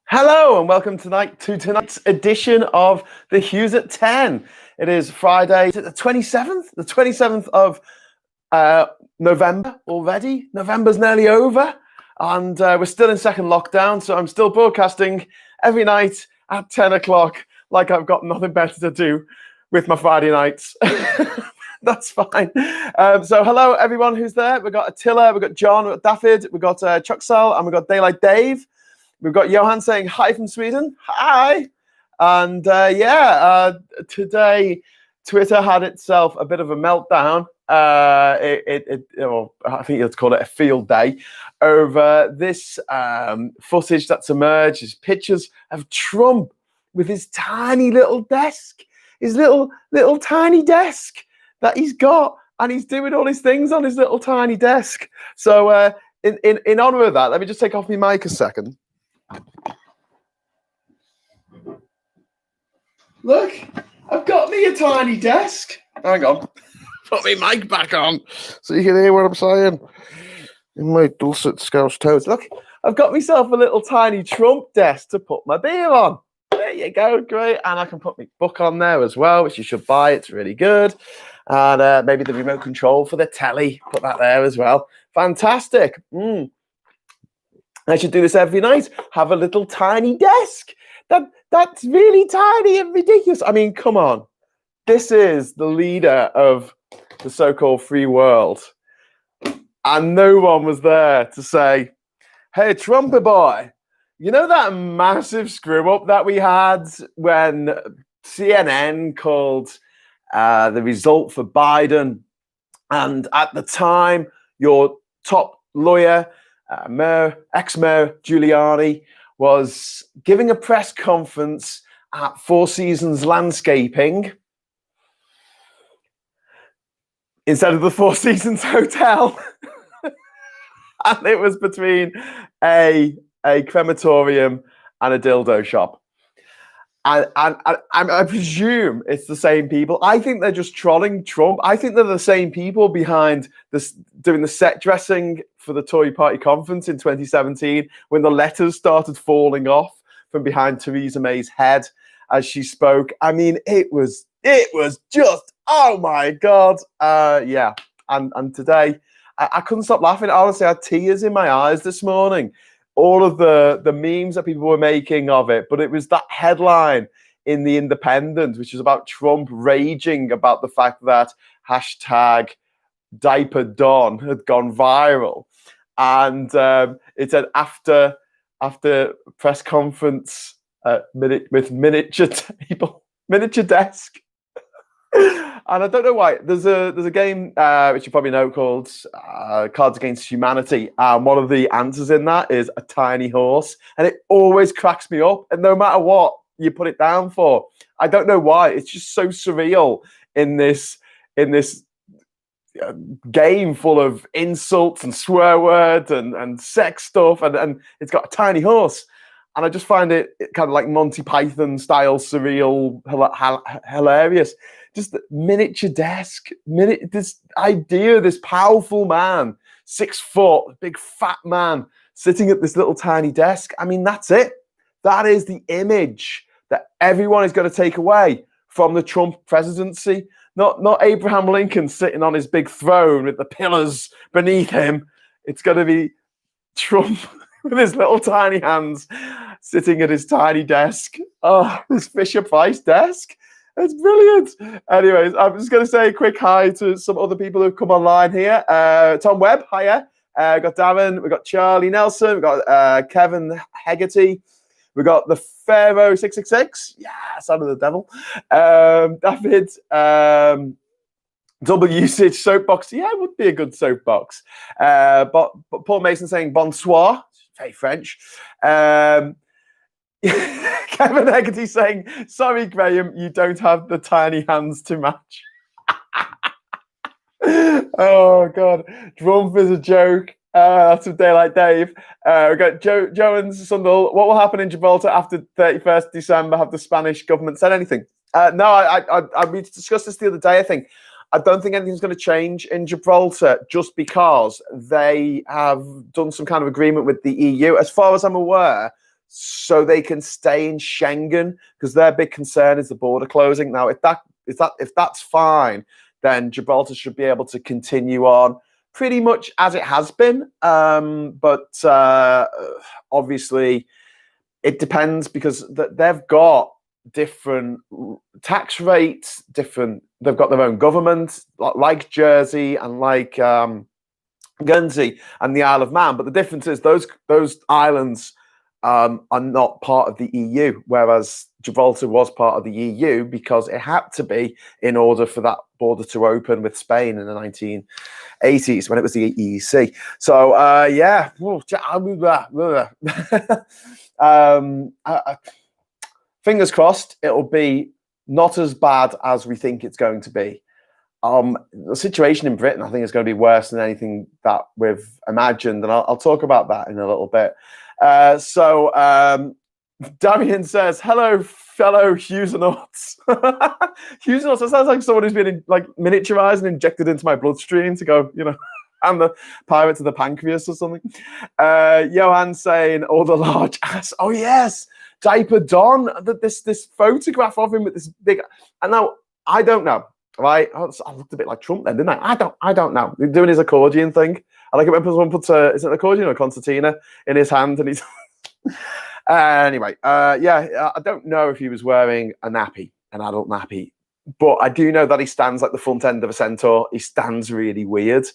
Hello and welcome tonight to tonight's edition of the Hughes at 10. It is Friday, is it the 27th? The 27th of November already. November's nearly over and we're still in second lockdown, so I'm still broadcasting every night at 10 o'clock like I've got nothing better to do with my Friday nights. That's fine. So hello everyone who's there. We've got Attila, we've got John, we've got David, we've got Chucksell, and we've got Daylight Dave. We've got Johan saying hi from Sweden. Hi. And today Twitter had itself a bit of a meltdown. I think you'd call it a field day over this footage that's emerged. His pictures of Trump with his tiny little desk, his little tiny desk that he's got, and he's doing all his things on his little tiny desk. So in honor of that, let me just take off my mic a second. Look, I've got me a tiny desk. Hang on. Put my mic back on so you can hear what I'm saying in my dulcet Scouse tones. Look, I've got myself a little tiny Trump desk to put my beer on. There you go, great. And I can put my book on there as well, which you should buy. It's really good. And maybe the remote control for the telly, put that there as well. Fantastic. I should do this every night. Have a little tiny desk. That's really tiny and ridiculous. I mean, come on. This is the leader of the so-called free world. And no one was there to say, hey, Trumpy boy, you know that massive screw-up that we had when CNN called the result for Biden, and at the time, your top lawyer, ex-mayor Giuliani, was giving a press conference at Four Seasons Landscaping instead of the Four Seasons Hotel. And it was between a crematorium and a dildo shop. And I presume it's the same people. I think they're just trolling Trump. I think they're the same people behind this, doing the set dressing for the Tory Party conference in 2017, when the letters started falling off from behind Theresa May's head as she spoke. I mean, it was just, oh my God. Yeah. And today, I couldn't stop laughing. Honestly, I had tears in my eyes this morning. All of the memes that people were making of it, but it was that headline in The Independent, which is about Trump raging about the fact that hashtag Diaper Don had gone viral. And it said after press conference with miniature table, miniature desk. And I don't know why. There's a game which you probably know called Cards Against Humanity, and one of the answers in that is a tiny horse, and it always cracks me up. And no matter what you put it down for, I don't know why. It's just so surreal in this game full of insults and swear words and sex stuff, and it's got a tiny horse. And I just find it kind of like Monty Python style, surreal, hilarious. Just the miniature desk, this idea, this powerful man, 6 foot, big fat man, sitting at this little tiny desk. I mean, that's it. That is the image that everyone is going to take away from the Trump presidency. Not Abraham Lincoln sitting on his big throne with the pillars beneath him. It's going to be Trump with his little tiny hands sitting at his tiny desk. Oh, this Fisher-Price desk. It's brilliant. Anyways, I'm just going to say a quick hi to some other people who've come online here. Tom Webb, hiya. We've got Darren, we've got Charlie Nelson, we've got Kevin Hegarty, we've got the Pharaoh 666. Yeah, son of the devil. David, double usage soapbox. Yeah, it would be a good soapbox. But Paul Mason saying bonsoir. Very French. Kevin Hegarty saying, sorry, Graham, you don't have the tiny hands to match. Oh, God. Trump is a joke. That's from Daylight Dave. We've got Joe and Sundal. What will happen in Gibraltar after 31st December? Have the Spanish government said anything? No, we discussed this the other day, I think. I don't think anything's going to change in Gibraltar just because they have done some kind of agreement with the EU. As far as I'm aware, so they can stay in Schengen, because their big concern is the border closing. Now, if that's fine, then Gibraltar should be able to continue on pretty much as it has been. But obviously, it depends, because they've got different tax rates, they've got their own government, like Jersey and like Guernsey and the Isle of Man. But the difference is those islands are not part of the EU, whereas Gibraltar was part of the EU because it had to be in order for that border to open with Spain in the 1980s when it was the EEC. So fingers crossed it'll be not as bad as we think it's going to be. The situation in Britain, I think, is going to be worse than anything that we've imagined, and I'll talk about that in a little bit. So Darian says, hello, fellow Hughes-nauts. Hughes-nauts, that sounds like someone who's been miniaturized and injected into my bloodstream to go, I'm the pirate of the pancreas or something. Johan saying, oh, the large ass. Oh, yes. Diaper Don. This photograph of him with this big. And now, I don't know. Right? I looked a bit like Trump then, didn't I? I don't know. He's doing his accordion thing. I like it when someone puts is it an accordion or a concertina in his hand, and he's anyway. I don't know if he was wearing a nappy, an adult nappy, but I do know that he stands like the front end of a centaur. He stands really weird,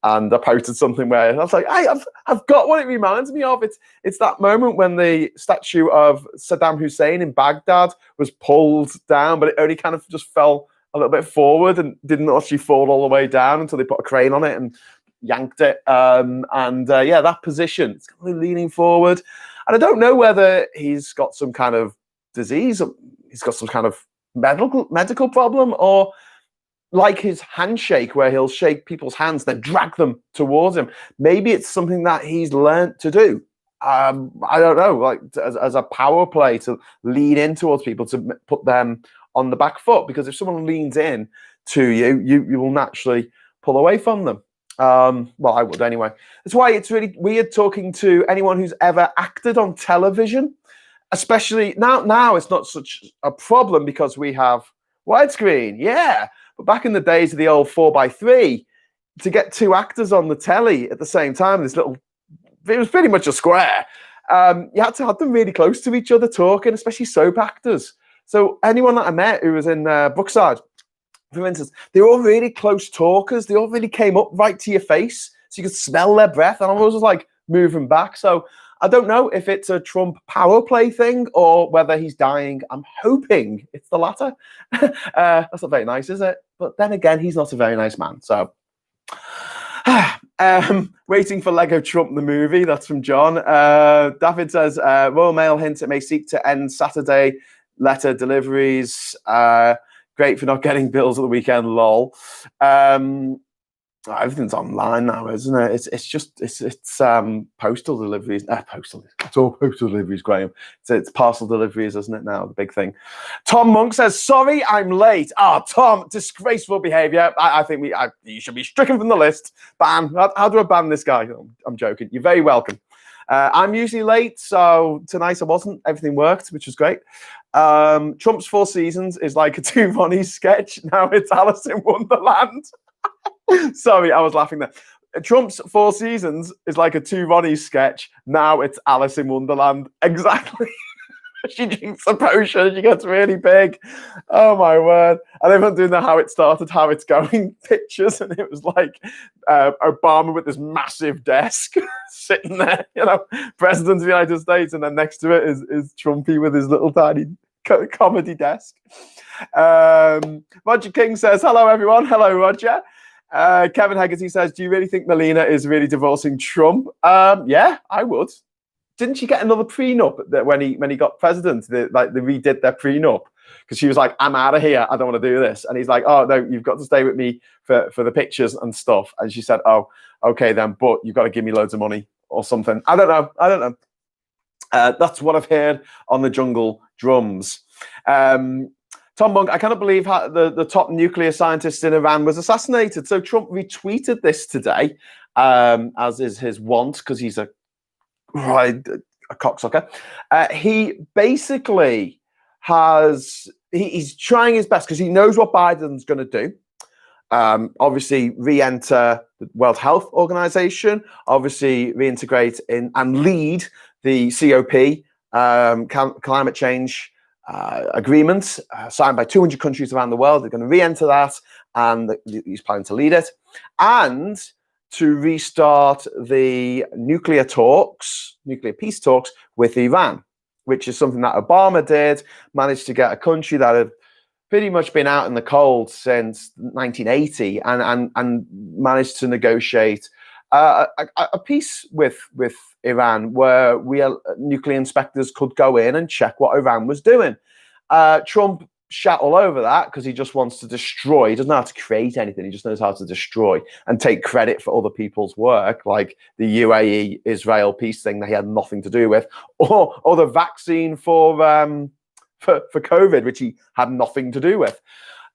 and I posted something where I was like, "Hey, I've got what it reminds me of. It's that moment when the statue of Saddam Hussein in Baghdad was pulled down, but it only kind of just fell a little bit forward and didn't actually fall all the way down until they put a crane on it and yanked it. That position, it's kind of leaning forward. And I don't know whether he's got some kind of disease, or he's got some kind of medical problem, or like his handshake where he'll shake people's hands, then drag them towards him. Maybe it's something that he's learned to do. I don't know, like as a power play to lean in towards people, to put them on the back foot, because if someone leans in to you, you will naturally pull away from them. Well, I would anyway. That's why it's really weird talking to anyone who's ever acted on television, especially now it's not such a problem because we have widescreen. Yeah. But back in the days of the old 4x3, to get two actors on the telly at the same time, it was pretty much a square. You had to have them really close to each other talking, especially soap actors. So anyone that I met who was in Brookside, for instance, they were all really close talkers. They all really came up right to your face, so you could smell their breath. And I was just like moving back. So I don't know if it's a Trump power play thing or whether he's dying. I'm hoping it's the latter. That's not very nice, is it? But then again, he's not a very nice man. So waiting for Lego Trump the movie. That's from John. David says, Royal Mail hints it may seek to end Saturday letter deliveries. Great for not getting bills at the weekend, lol. Everything's online now, isn't it? It's postal deliveries. It's all postal deliveries, Graham. It's parcel deliveries, isn't it now? The big thing. Tom Monk says, sorry, I'm late. Tom, disgraceful behavior. I think you should be stricken from the list. Ban. How do I ban this guy? I'm joking. You're very welcome. I'm usually late, so tonight I wasn't. Everything worked, which was great. Trump's Four Seasons is like a Two Ronnies sketch. Now it's Alice in Wonderland. Sorry, I was laughing there. Trump's Four Seasons is like a Two Ronnies sketch. Now it's Alice in Wonderland. Exactly. She drinks a potion. She gets really big. Oh my word! And everyone doing the how it started, how it's going pictures, and it was like Obama with this massive desk sitting there, President of the United States, and then next to it is Trumpy with his little tiny comedy desk. Roger King says, "Hello everyone." Hello, Roger. Kevin Hegarty says, "Do you really think Melania is really divorcing Trump?" Yeah, I would. Didn't she get another prenup when he got president? They redid their prenup because she was like, "I'm out of here. I don't want to do this." And he's like, "Oh no, you've got to stay with me for the pictures and stuff." And she said, "Oh, okay then, but you've got to give me loads of money or something." I don't know. That's what I've heard on the Jungle Drums. Tom Monk, I cannot believe how the top nuclear scientist in Iran was assassinated. So Trump retweeted this today, as is his wont, because he's a a cocksucker. He basically he's trying his best because he knows what Biden's going to do. Obviously re-enter the World Health Organization, obviously reintegrate in and lead the COP, climate change agreement signed by 200 countries around the world. They're going to re-enter that, and he's planning to lead it, and to restart the nuclear peace talks with Iran, which is something that Obama did, managed to get a country that had pretty much been out in the cold since 1980 and managed to negotiate a peace with Iran where nuclear inspectors could go in and check what Iran was doing. Trump shat all over that because he just wants to destroy. He doesn't know how to create anything. He just knows how to destroy and take credit for other people's work, like the UAE-Israel peace thing that he had nothing to do with, or the vaccine for COVID, which he had nothing to do with,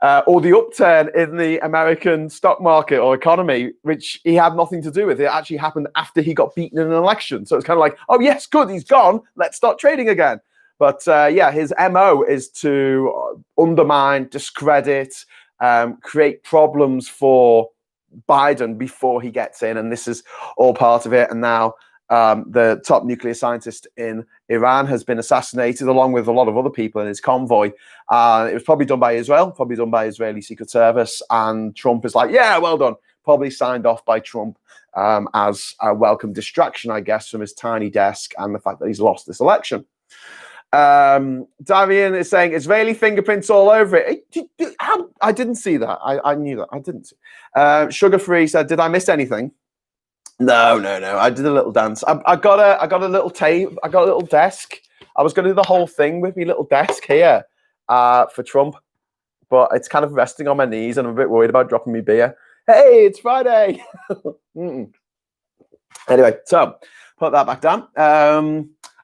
or the upturn in the American stock market or economy, which he had nothing to do with. It actually happened after he got beaten in an election. So it's kind of like, oh yes, good, he's gone. Let's start trading again. But his MO is to undermine, discredit, create problems for Biden before he gets in. And this is all part of it. And now the top nuclear scientist in Iran has been assassinated, along with a lot of other people in his convoy. It was probably done by Israel, probably done by Israeli Secret Service. And Trump is like, yeah, well done. Probably signed off by Trump as a welcome distraction, I guess, from his tiny desk and the fact that he's lost this election. Darian is saying Israeli fingerprints all over it. I didn't see that. I knew that. I didn't see. Sugar Free said, did I miss anything? No. I did a little dance. I got a little tape. I got a little desk. I was going to do the whole thing with my little desk here for Trump, but it's kind of resting on my knees, and I'm a bit worried about dropping my beer. Hey, it's Friday. Anyway, so put that back down.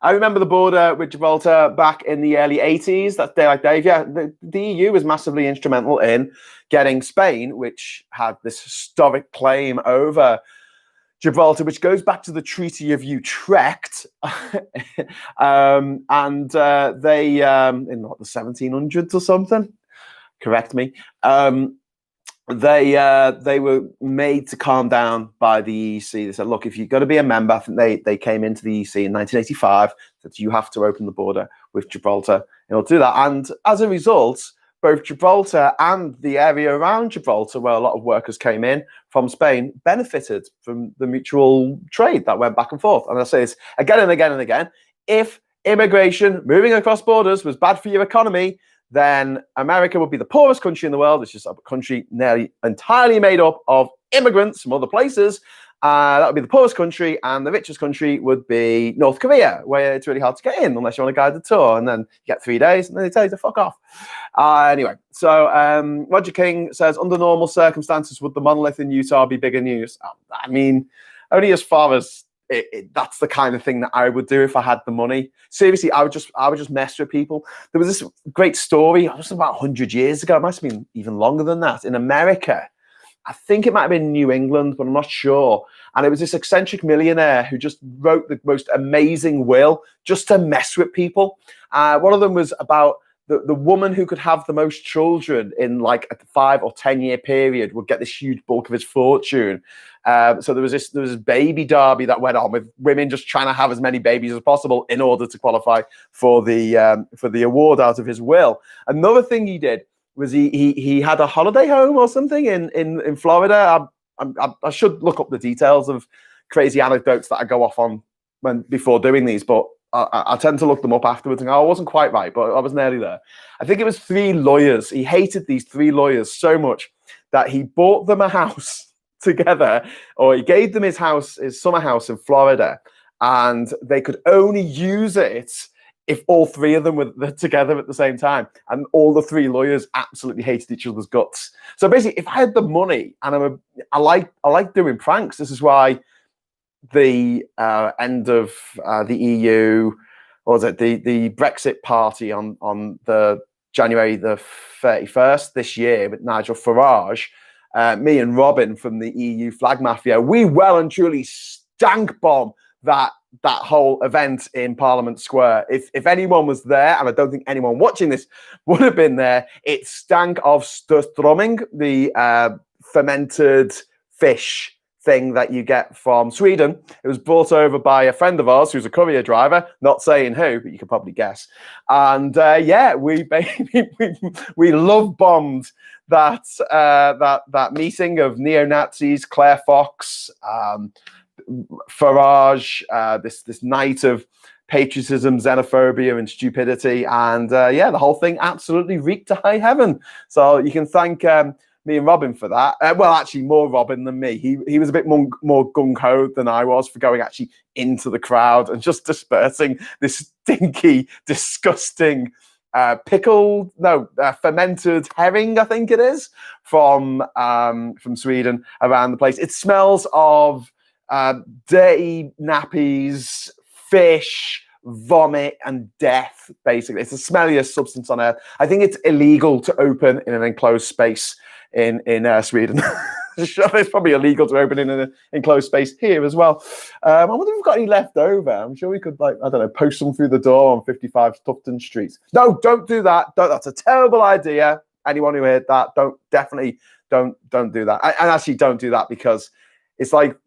I remember the border with Gibraltar back in the early 80s. That's Daylight Dave. Yeah, the EU was massively instrumental in getting Spain, which had this historic claim over Gibraltar, which goes back to the Treaty of Utrecht. They, in the 1700s or something, correct me, they were made to calm down by the EEC. They said, look, if you're going to be a member, I think they came into the EEC in 1985, that you have to open the border with Gibraltar in order to do that. And as a result, both Gibraltar and the area around Gibraltar, where a lot of workers came in from Spain, benefited from the mutual trade that went back and forth. And I say this again and again and again. If immigration, moving across borders, was bad for your economy, then America would be the poorest country in the world. It's just a country nearly entirely made up of immigrants from other places. That would be the poorest country, and the richest country would be North Korea, where it's really hard to get in unless you're on a guided tour, and then you get 3 days, and then they tell you to fuck off. Anyway, so Roger King says, under normal circumstances, would the monolith in Utah be bigger news? I mean, only as far as that's the kind of thing that I would do if I had the money. Seriously, I would just mess with people. There was this great story, just about 100 years ago. It must have been even longer than that. In America, I think it might have been New England, but I'm not sure. And it was this eccentric millionaire who just wrote the most amazing will just to mess with people. One of them was about the woman who could have the most children in like a 5 or 10 year period would get this huge bulk of his fortune. So there was this baby derby that went on with women just trying to have as many babies as possible in order to qualify for the award out of his will. Another thing he did was he had a holiday home or something in Florida. I should look up the details of crazy anecdotes that I go off on before doing these, but I tend to look them up afterwards and go, I wasn't quite right, but I was nearly there. I think it was 3 lawyers. He hated these 3 lawyers so much that he bought them a house together, or he gave them his summer house in Florida, and they could only use it if all 3 of them were together at the same time. And all the 3 lawyers absolutely hated each other's guts. So basically, if I had the money, and I like doing pranks, this is why the end of the EU, or was it the Brexit party on the January the 31st this year with Nigel Farage, me and Robin from the EU flag mafia, we well and truly stank bomb that whole event in Parliament Square. If anyone was there, and I don't think anyone watching this would have been there, it stank of strömming, the fermented fish thing that you get from Sweden. It was brought over by a friend of ours who's a courier driver, not saying who, but you could probably guess. And we love bombed that meeting of neo-Nazis, Claire Fox, Farage, this night of patriotism, xenophobia, and stupidity, and the whole thing absolutely reeked to high heaven. So you can thank me and Robin for that. Well, actually, more Robin than me. He was a bit more gung-ho than I was for going actually into the crowd and just dispersing this stinky, disgusting fermented herring, I think it is, from Sweden around the place. It smells of dirty nappies, fish, vomit, and death, basically. It's the smelliest substance on earth. I think it's illegal to open in an enclosed space in Sweden. It's probably illegal to open in an enclosed space here as well. I wonder if we've got any left over. I'm sure we could, post them through the door on 55 Tufton Street. No, don't do that. That's a terrible idea. Anyone who heard that, don't do that. And actually, don't do that, because it's like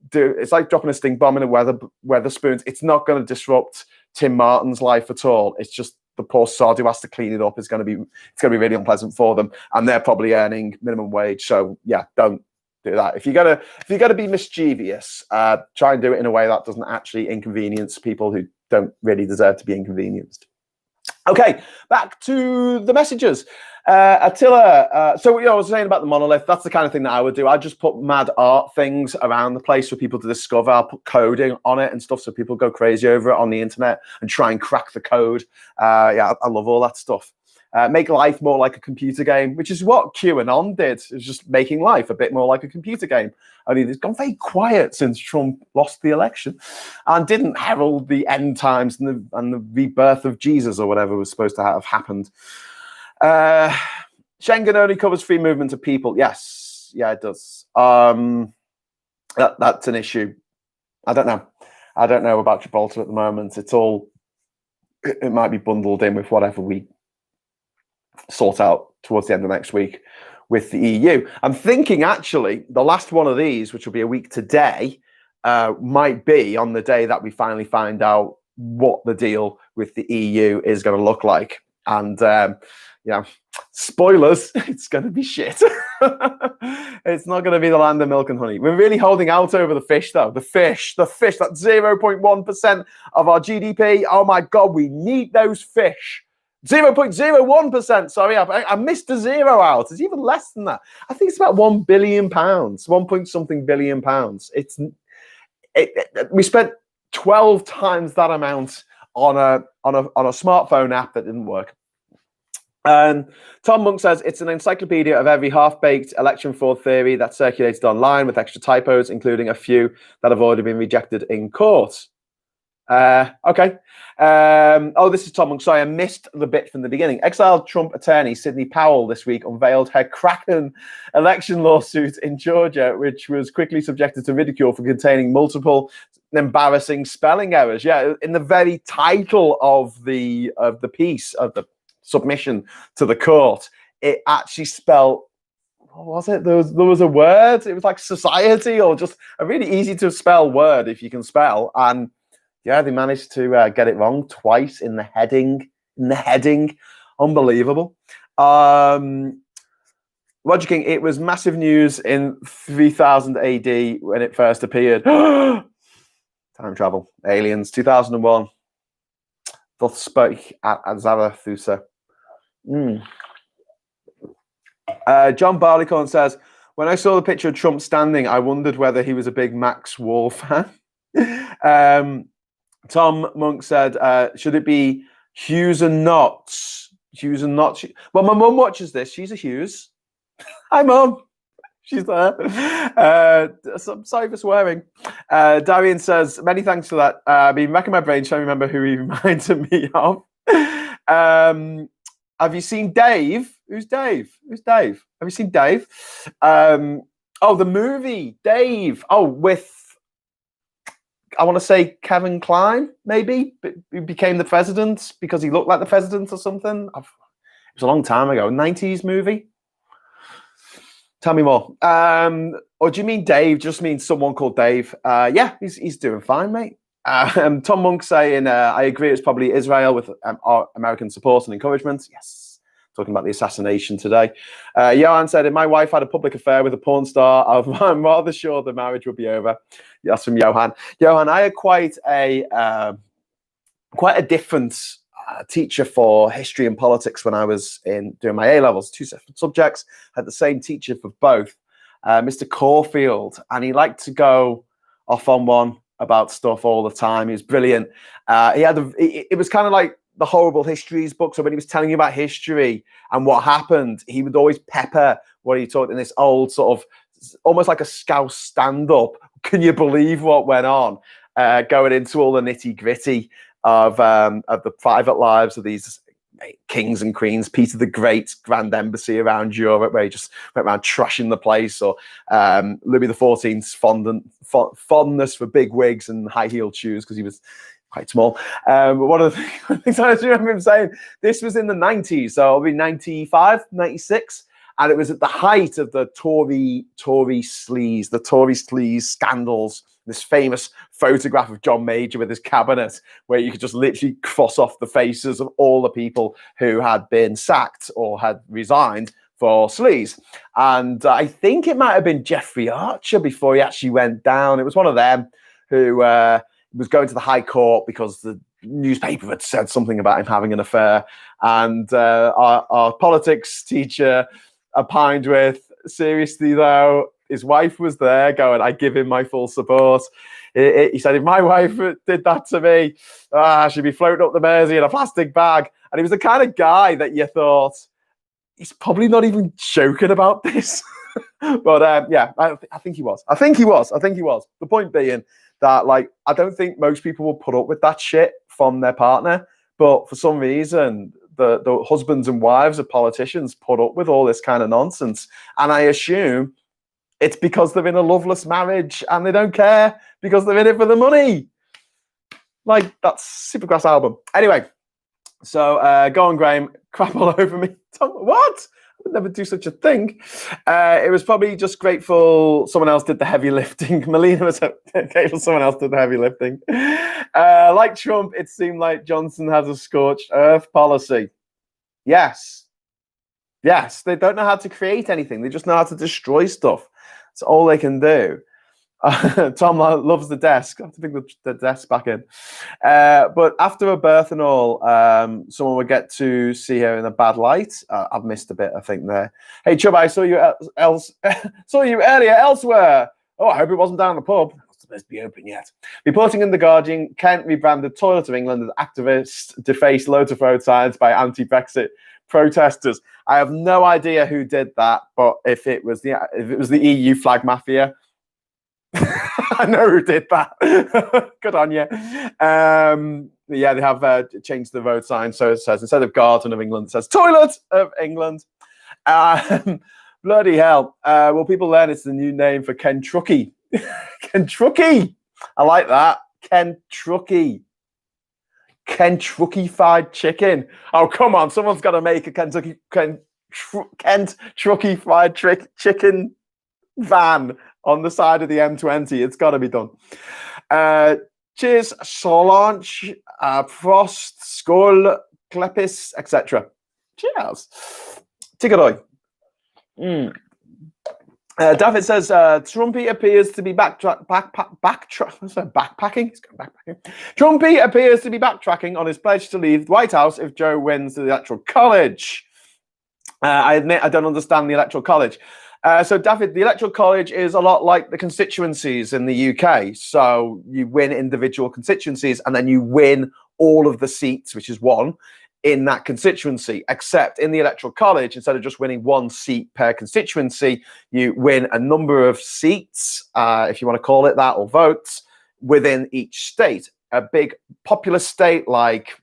dropping a stink bomb in a Weatherspoons. It's not going to disrupt Tim Martin's life at all. It's just the poor sod who has to clean it up. It's going to be really unpleasant for them, and they're probably earning minimum wage. So yeah, don't do that. If you're gonna be mischievous, try and do it in a way that doesn't actually inconvenience people who don't really deserve to be inconvenienced. Okay, back to the messages. Attila, so I was saying about the monolith, that's the kind of thing that I would do. I'd just put mad art things around the place for people to discover. I'll put coding on it and stuff so people go crazy over it on the internet and try and crack the code. I love all that stuff. Make life more like a computer game, which is what QAnon did. It was just making life a bit more like a computer game. Only it's gone very quiet since Trump lost the election and didn't herald the end times and the rebirth of Jesus or whatever was supposed to have happened. Schengen only covers free movement of people. Yes, yeah, it does. That's an issue. I don't know about Gibraltar at the moment. It might be bundled in with whatever we sort out towards the end of next week with the EU. I'm thinking actually the last one of these, which will be a week today, might be on the day that we finally find out what the deal with the EU is going to look like. And spoilers, it's going to be shit. It's not going to be the land of milk and honey. We're really holding out over the fish, though. The fish, that's 0.1% of our GDP. Oh my God, we need those fish. 0.01%. Sorry, I missed a zero out. It's even less than that. I think it's about £1 billion, 1 point something billion pounds. We spent 12 times that amount on a smartphone app that didn't work. Tom Monk says it's an encyclopedia of every half-baked election fraud theory that circulated online with extra typos, including a few that have already been rejected in court. Okay. This is Tom Monk. Sorry, I missed the bit from the beginning. Exiled Trump attorney Sidney Powell this week unveiled her Kraken election lawsuit in Georgia, which was quickly subjected to ridicule for containing multiple embarrassing spelling errors. Yeah, in the very title of the piece of the submission to the court, it actually spelled, what was it? There was a word. It was like society, or just a really easy to spell word if you can spell. And yeah, they managed to get it wrong twice in the heading. Unbelievable. Roger King, it was massive news in 3000 AD when it first appeared. Time travel. Aliens. 2001. Thus spoke at Zarathustra. John Barleycorn says, when I saw the picture of Trump standing, I wondered whether he was a big Max Wall fan. Tom Monk said, should it be Hughes and Knots? Hughes and Knots. Well, my mum watches this. She's a Hughes. Hi, Mum. She's there. Sorry for swearing. Darian says, many thanks for that. I've been racking my brain trying to remember who he reminded me of. Have you seen Dave? Who's Dave? Have you seen Dave? The movie Dave. Oh, with I want to say Kevin Kline, maybe, who became the president because he looked like the president or something. It was a long time ago. 90s movie. Tell me more. Or do you mean Dave? Just means someone called Dave? Yeah, he's doing fine, mate. Tom Monk saying, I agree, it's probably Israel with our American support and encouragement. Yes, talking about the assassination today. Johan said, if my wife had a public affair with a porn star, I'm rather sure the marriage would be over. That's from Johan. Johan, I had quite a different teacher for history and politics when I was doing my A-levels, 2 separate subjects. Had the same teacher for both, Mr. Caulfield, and he liked to go off on one about stuff all the time. He was brilliant. It was kind of like the Horrible Histories book. So when he was telling you about history and what happened, he would always pepper what he taught in this old sort of, almost like a Scouse stand-up. Can you believe what went on? Going into all the nitty-gritty of the private lives of these kings and queens, Peter the Great's grand embassy around Europe, where he just went around trashing the place, or Louis XIV's fondness for big wigs and high-heeled shoes because he was quite small. But one of the things I just remember him saying, this was in the 90s, so it'll be 95, 96, and it was at the height of the Tory sleaze scandals. This famous photograph of John Major with his cabinet, where you could just literally cross off the faces of all the people who had been sacked or had resigned for sleaze. And I think it might have been Jeffrey Archer before he actually went down. It was one of them who was going to the High Court because the newspaper had said something about him having an affair. And our politics teacher opined with, seriously though, his wife was there going, I give him my full support. He said, if my wife did that to me, she'd be floating up the Mersey in a plastic bag. And he was the kind of guy that you thought, he's probably not even joking about this. But yeah, I think he was. The point being that, like, I don't think most people will put up with that shit from their partner. But for some reason, the husbands and wives of politicians put up with all this kind of nonsense. And I assume it's because they're in a loveless marriage and they don't care because they're in it for the money. Like that Supergrass album. Anyway, so go on, Graham. Crap all over me. What? I would never do such a thing. It was probably just grateful someone else did the heavy lifting. Melina was grateful someone else did the heavy lifting. Like Trump, it seemed like Johnson has a scorched earth policy. Yes. Yes, they don't know how to create anything. They just know how to destroy stuff. That's all they can do. Tom loves the desk. I have to bring the desk back in. But after her birth and all, someone would get to see her in a bad light. I've missed a bit, I think, there. Hey, Chubb, I saw you saw you earlier elsewhere. Oh, I hope it wasn't down the pub. It's supposed to be open yet. Reporting in The Guardian, Kent rebranded Toilet of England as activists defaced loads of road signs by anti-Brexit protesters. I have no idea who did that, but if it was the EU flag mafia, I know who did that. Good on you. Yeah, they have changed the road sign, so it says, instead of Garden of England, it says Toilet of England. Bloody hell. Well, people learn it's the new name for Kentucky. Kentucky. I like that. Kentucky. Kentucky Fried Chicken. Oh, come on. Someone's got to make a Kentucky Fried Chicken van on the side of the M20. It's got to be done. Cheers, Solange, Frost, Skål, Klepis, etc. Cheers. Trumpy appears to be backpacking. Trumpy appears to be backtracking on his pledge to leave the White House if Joe wins the Electoral College. I admit I don't understand the Electoral College. So, David, the Electoral College is a lot like the constituencies in the UK. So you win individual constituencies and then you win all of the seats, which is one, in that constituency. Except in the Electoral College, instead of just winning one seat per constituency, you win a number of seats, if you want to call it that, or votes, within each state. A big populous state like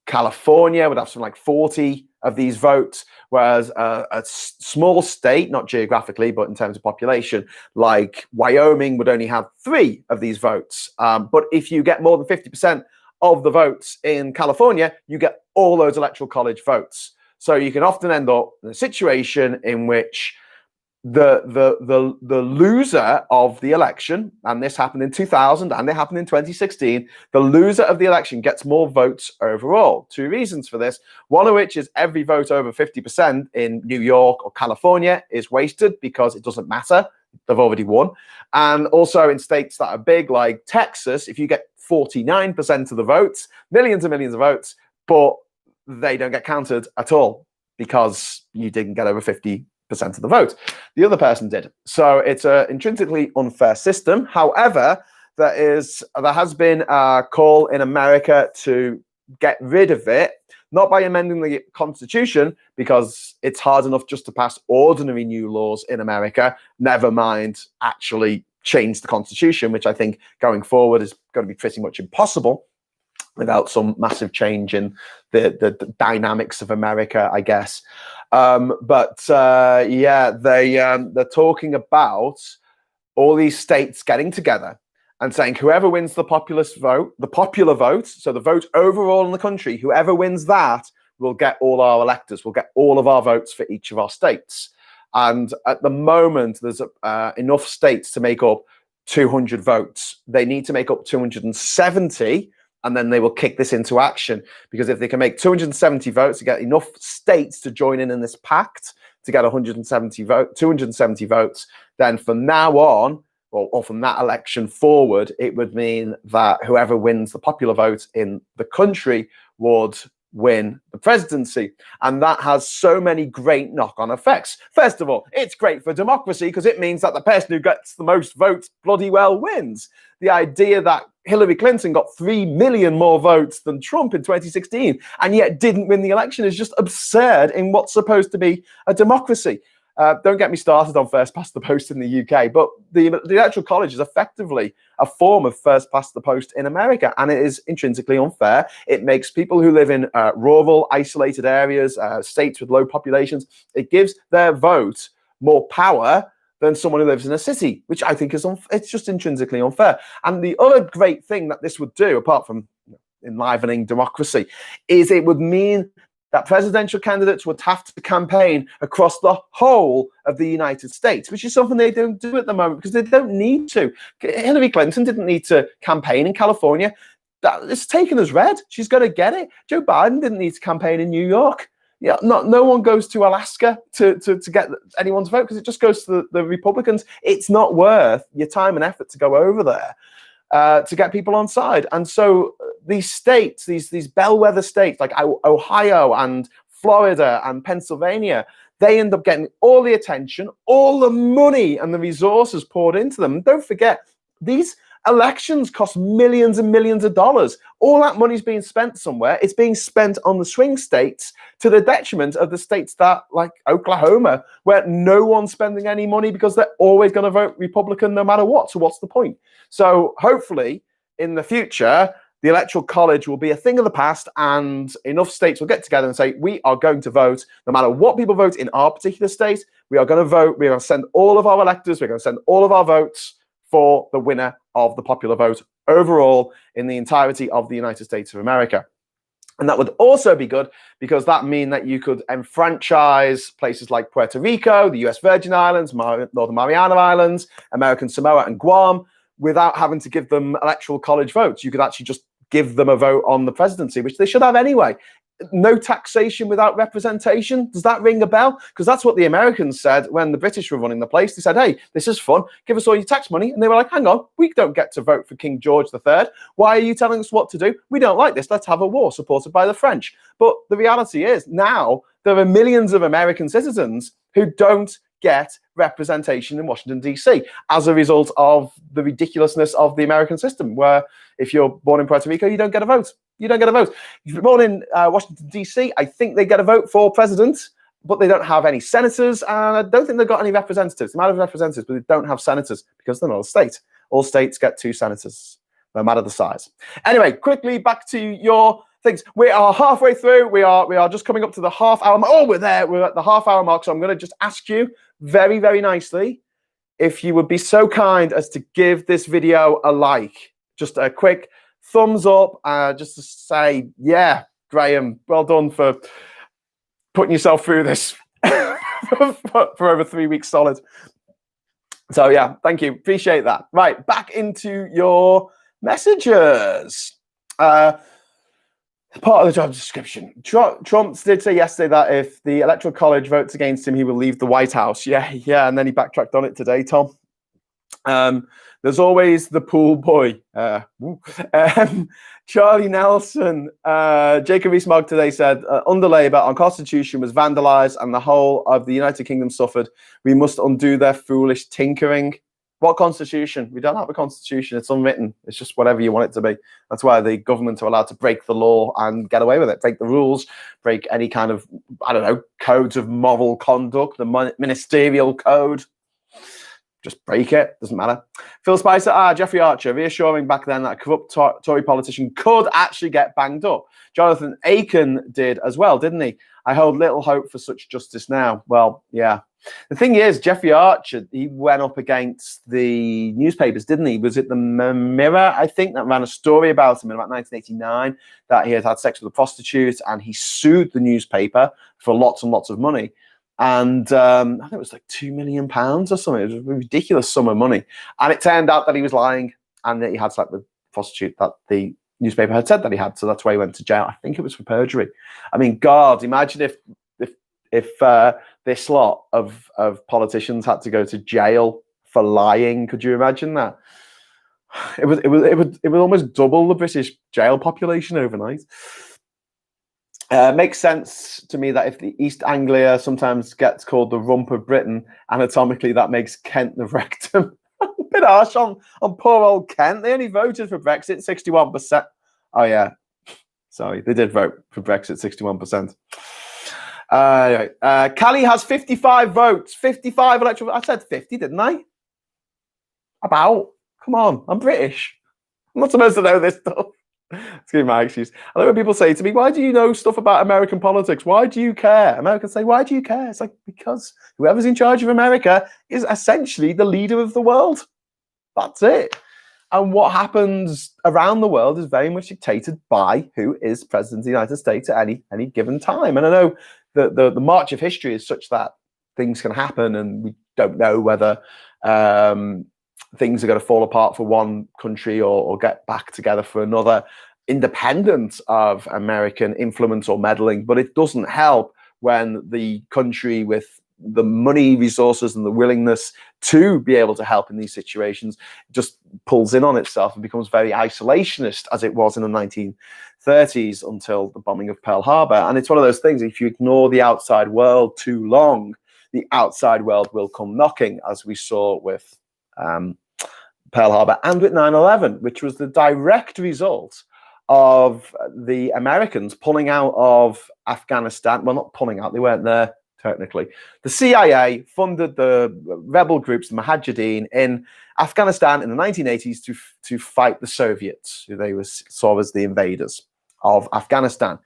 California would have something like 40 of these votes, whereas a small state, not geographically, but in terms of population, like Wyoming would only have 3 of these votes. But if you get more than 50% of the votes in California, you get all those electoral college votes. So you can often end up in a situation in which the loser of the election, and this happened in 2000 and it happened in 2016, the loser of the election gets more votes overall. 2 reasons for this, one of which is every vote over 50% in New York or California is wasted because it doesn't matter, they've already won. And also in states that are big like Texas, if you get 49% of the votes, millions and millions of votes, but they don't get counted at all because you didn't get over 50% of the vote. The other person did. So it's an intrinsically unfair system. However, there has been a call in America to get rid of it, not by amending the Constitution, because it's hard enough just to pass ordinary new laws in America, never mind actually change the Constitution, which I think going forward is going to be pretty much impossible without some massive change in the dynamics of America, I guess. Yeah, they're talking about all these states getting together and saying whoever wins the popular vote, so the vote overall in the country, whoever wins that will get all our electors, will get all of our votes for each of our states. And at the moment, there's enough states to make up 200 votes. They need to make up 270, and then they will kick this into action. Because if they can make 270 votes to get enough states to join in this pact to get 270 votes, then from now on, or from that election forward, it would mean that whoever wins the popular vote in the country would win the presidency. And that has so many great knock-on effects. First of all, it's great for democracy because it means that the person who gets the most votes bloody well wins. The idea that Hillary Clinton got 3 million more votes than Trump in 2016 and yet didn't win the election is just absurd in what's supposed to be a democracy. Don't get me started on first past the post in the UK, but the electoral college is effectively a form of first past the post in America, and it is intrinsically unfair. It makes people who live in rural, isolated areas, states with low populations, it gives their vote more power than someone who lives in a city, which I think is it's just intrinsically unfair. And the other great thing that this would do, apart from enlivening democracy, is it would mean that presidential candidates would have to campaign across the whole of the United States, which is something they don't do at the moment because they don't need to. Hillary Clinton didn't need to campaign in California. It's taken as read. She's going to get it. Joe Biden didn't need to campaign in New York. Yeah, no one goes to Alaska to get anyone's vote because it just goes to the Republicans. It's not worth your time and effort to go over there to get people on side. And so these states, these bellwether states like Ohio and Florida and Pennsylvania, they end up getting all the attention, all the money and the resources poured into them. And don't forget, these elections cost millions and millions of dollars. All that money is being spent somewhere. It's being spent on the swing states to the detriment of the states that, like Oklahoma, where no one's spending any money because they're always going to vote Republican no matter what. So what's the point? So hopefully in the future, the electoral college will be a thing of the past and enough states will get together and say, we are going to vote no matter what people vote in our particular state. We are going to vote. We're going to send all of our electors. We're going to send all of our votes for the winner of the popular vote overall in the entirety of the United States of America. And that would also be good because that mean that you could enfranchise places like Puerto Rico, the US Virgin Islands, Northern Mariana Islands, American Samoa and Guam without having to give them electoral college votes. You could actually just give them a vote on the presidency, which they should have anyway. No taxation without representation. Does that ring a bell? Because that's what the Americans said when the British were running the place. They said, hey, this is fun. Give us all your tax money. And they were like, hang on, we don't get to vote for King George III. Why are you telling us what to do? We don't like this. Let's have a war supported by the French. But the reality is now there are millions of American citizens who don't get representation in Washington, D.C. as a result of the ridiculousness of the American system, where if you're born in Puerto Rico, you don't get a vote. You don't get a vote. If you're born in Washington, D.C., I think they get a vote for president, but they don't have any senators, and I don't think they've got any representatives. They might have representatives, but they don't have senators because they're not a state. All states get 2 senators, no matter the size. Anyway, quickly back to your things. We are halfway through. We are just coming up to the half hour. Oh, we're there. We're at the half hour mark. So I'm going to just ask you very, very nicely if you would be so kind as to give this video a like. Just a quick thumbs up, just to say, yeah, Graham, well done for putting yourself through this for over 3 weeks solid. So yeah, thank you. Appreciate that. Right, back into your messages. Part of the job description. Trump did say yesterday that if the Electoral College votes against him, he will leave the White House. Yeah, and then he backtracked on it today, Tom. There's always the pool boy. Charlie Nelson, Jacob Rees-Mogg today said, under Labour, our constitution was vandalised and the whole of the United Kingdom suffered. We must undo their foolish tinkering. What constitution? We don't have a constitution. It's unwritten. It's just whatever you want it to be. That's why the government are allowed to break the law and get away with it, break the rules, break any kind of, I don't know, codes of moral conduct, the ministerial code. Just break it, doesn't matter. Phil Spicer, Jeffrey Archer, reassuring back then that a corrupt Tory politician could actually get banged up. Jonathan Aiken did as well, didn't he? I hold little hope for such justice now. Well, yeah. The thing is, Jeffrey Archer, he went up against the newspapers, didn't he? Was it the Mirror, I think, that ran a story about him in about 1989, that he had had sex with a prostitute, and he sued the newspaper for lots and lots of money. And I think it was like £2 million or something. It was a ridiculous sum of money. And it turned out that he was lying and that he had slept with a prostitute that the newspaper had said that he had. So that's why he went to jail. I think it was for perjury. I mean, God, imagine if this lot of politicians had to go to jail for lying. Could you imagine that? It would almost double the British jail population overnight. Makes sense to me that if the East Anglia sometimes gets called the rump of Britain, anatomically that makes Kent the rectum. A bit harsh on poor old Kent. They only voted for Brexit 61%. Oh yeah, sorry, they did vote for Brexit 61%. Callie has 55 votes, 55 electoral. I said 50, didn't I? About. Come on, I'm British. I'm not supposed to know this stuff. Excuse my excuse. I like when people say to me, why do you know stuff about American politics? Why do you care? Americans say, why do you care? It's like, because whoever's in charge of America is essentially the leader of the world. That's it. And what happens around the world is very much dictated by who is president of the United States at any given time. And I know that the march of history is such that things can happen and we don't know whether things are going to fall apart for one country or get back together for another, independent of American influence or meddling. But it doesn't help when the country with the money, resources, and the willingness to be able to help in these situations just pulls in on itself and becomes very isolationist, as it was in the 1930s until the bombing of Pearl Harbor. And it's one of those things, if you ignore the outside world too long, the outside world will come knocking, as we saw with Pearl Harbor and with 9/11, which was the direct result of the Americans pulling out of Afghanistan. Well, not pulling out, they weren't there technically. The CIA funded the rebel groups, the Mujahideen, in Afghanistan in the 1980s to fight the Soviets, who they saw as the invaders of Afghanistan.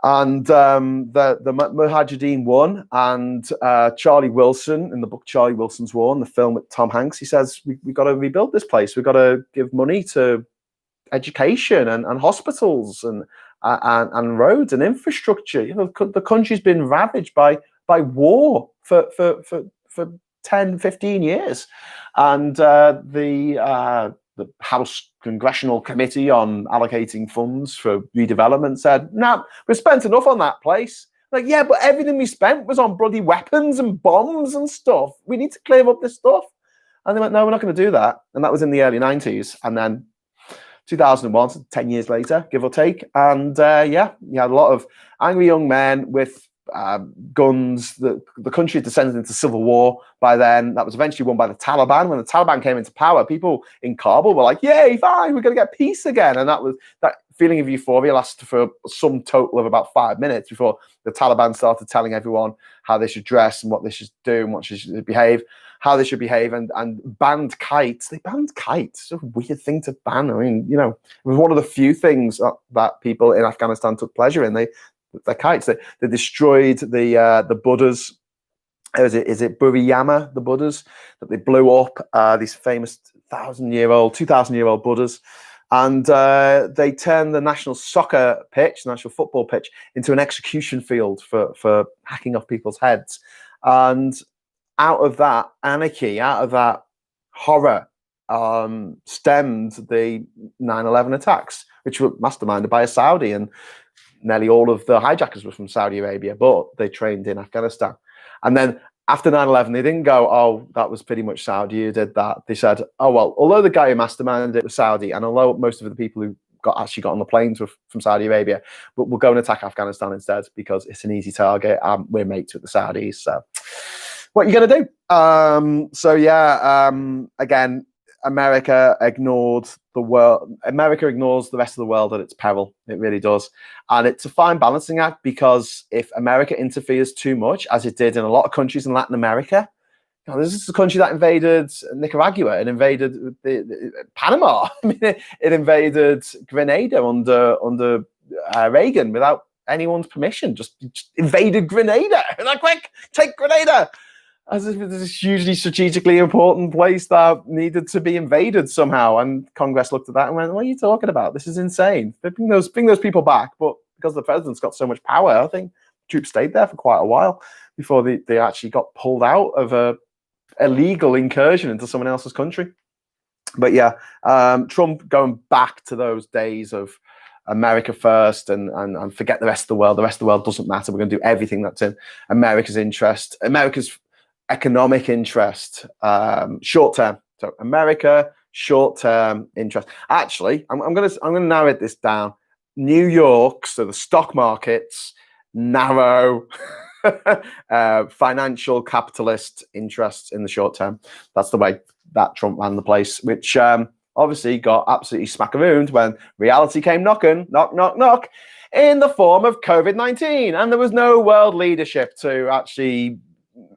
And the Mujahideen won, and Charlie Wilson, in the book Charlie Wilson's War, in the film with Tom Hanks, he says, we've got to rebuild this place. We've got to give money to education and hospitals and roads and infrastructure. You know, the country's been ravaged by war for 10, 15 years. And the House Congressional Committee on allocating funds for redevelopment said, no, we've spent enough on that place. Like, yeah, but everything we spent was on bloody weapons and bombs and stuff. We need to clear up this stuff. And they went, no, we're not going to do that. And that was in the early 90s. And then 2001, so 10 years later, give or take. And yeah, you had a lot of angry young men with guns. The country had descended into civil war by then. That was eventually won by the Taliban. When the Taliban came into power, people in Kabul were like, yay, fine, we're going to get peace again. And that feeling of euphoria lasted for some total of about 5 minutes before the Taliban started telling everyone how they should dress and what they should do and what they should behave, how they should behave, and banned kites. They banned kites. It's a weird thing to ban. I mean, you know, it was one of the few things that people in Afghanistan took pleasure in. The kites. They destroyed the Buddhas. Is it Buriyama, the Buddhas that they blew up? These famous 2,000-year-old Buddhas, and they turned the national soccer pitch, the national football pitch, into an execution field for hacking off people's heads. And out of that anarchy, out of that horror, stemmed the 9/11 attacks, which were masterminded by a Saudi, and nearly all of the hijackers were from Saudi Arabia, but they trained in Afghanistan. And then after 9/11, they didn't go, oh, that was pretty much Saudi who did that. They said, oh, well, although the guy who masterminded it was Saudi, and although most of the people who actually got on the planes were from Saudi Arabia, but we'll go and attack Afghanistan instead because it's an easy target. We're mates with the Saudis. So what are you going to do? Again, America ignores the rest of the world at its peril. It really does. And it's a fine balancing act, because if America interferes too much, as it did in a lot of countries in Latin America, you know, this is a country that invaded Nicaragua, it invaded Panama, I mean, it invaded Grenada under Reagan without anyone's permission, just invaded Grenada. Like, quick, take Grenada! As if it's this hugely strategically important place that needed to be invaded somehow. And Congress looked at that and went, what are you talking about? This is insane. Bring those people back. But because the president's got so much power, I think troops stayed there for quite a while before they actually got pulled out of a illegal incursion into someone else's country. But yeah, Trump going back to those days of America first and forget the rest of the world. The rest of the world doesn't matter. We're going to do everything that's in America's interest. America's economic interest, short term. So America, short term interest. Actually, I'm gonna narrow this down. New York, so the stock markets, narrow financial capitalist interests in the short term. That's the way that Trump ran the place, which obviously got absolutely smackarooned when reality came knocking, knock, knock, knock, in the form of COVID-19, and there was no world leadership to actually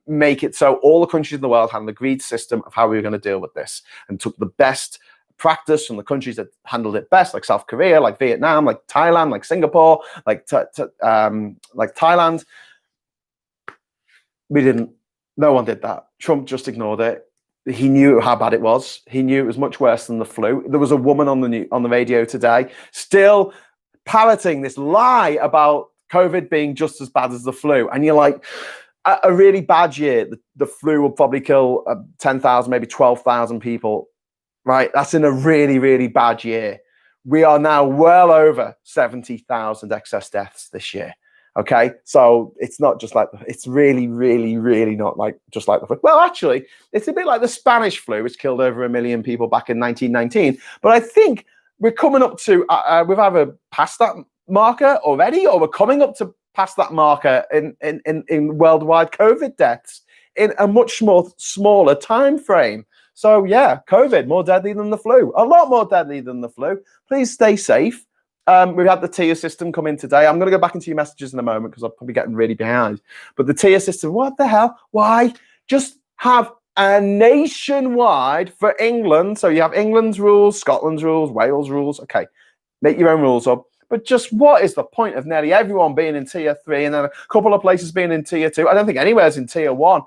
make it so all the countries in the world had an agreed system of how we were going to deal with this, and took the best practice from the countries that handled it best, like South Korea, like Vietnam, like Thailand, like Singapore, like Thailand. We didn't. No one did that. Trump just ignored it. He knew how bad it was. He knew it was much worse than the flu. There was a woman on the radio today still parroting this lie about COVID being just as bad as the flu, and you're like, a really bad year, the flu will probably kill 10,000, maybe 12,000 people, right? That's in a really, really bad year. We are now well over 70,000 excess deaths this year, okay? So it's not just like, it's really, really, really not like just like the flu. Well, actually, it's a bit like the Spanish flu, which killed over 1 million people back in 1919. But I think we're coming up to, we've either passed that marker already, or we're coming up to past that marker in worldwide COVID deaths in a much smaller time frame. So yeah, COVID, more deadly than the flu, a lot more deadly than the flu. Please stay safe. We've had the tier system come in today. I'm going to go back into your messages in a moment because I'm probably getting really behind. But the tier system, what the hell? Why? Just have a nationwide for England. So you have England's rules, Scotland's rules, Wales rules. Okay, make your own rules up. But just what is the point of nearly everyone being in tier 3 and then a couple of places being in tier 2? I don't think anywhere's in tier 1.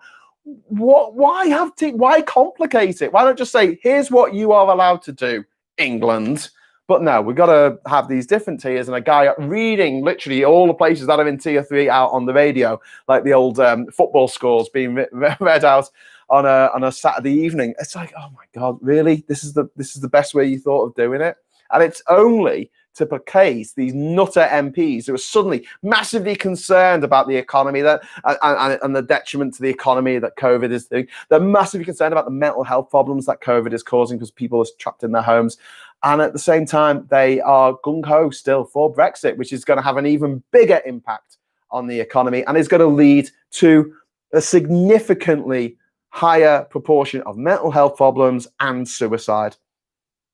Why complicate it? Why not just say, here's what you are allowed to do, England? But no, we've got to have these different tiers, and a guy reading literally all the places that are in tier 3 out on the radio, like the old football scores being read out on a Saturday evening. It's like, oh my God, really? This is the best way you thought of doing it? And it's only to placate these nutter MPs who are suddenly massively concerned about the economy and the detriment to the economy that COVID is doing. They're massively concerned about the mental health problems that COVID is causing because people are trapped in their homes. And at the same time, they are gung-ho still for Brexit, which is going to have an even bigger impact on the economy, and is going to lead to a significantly higher proportion of mental health problems and suicide.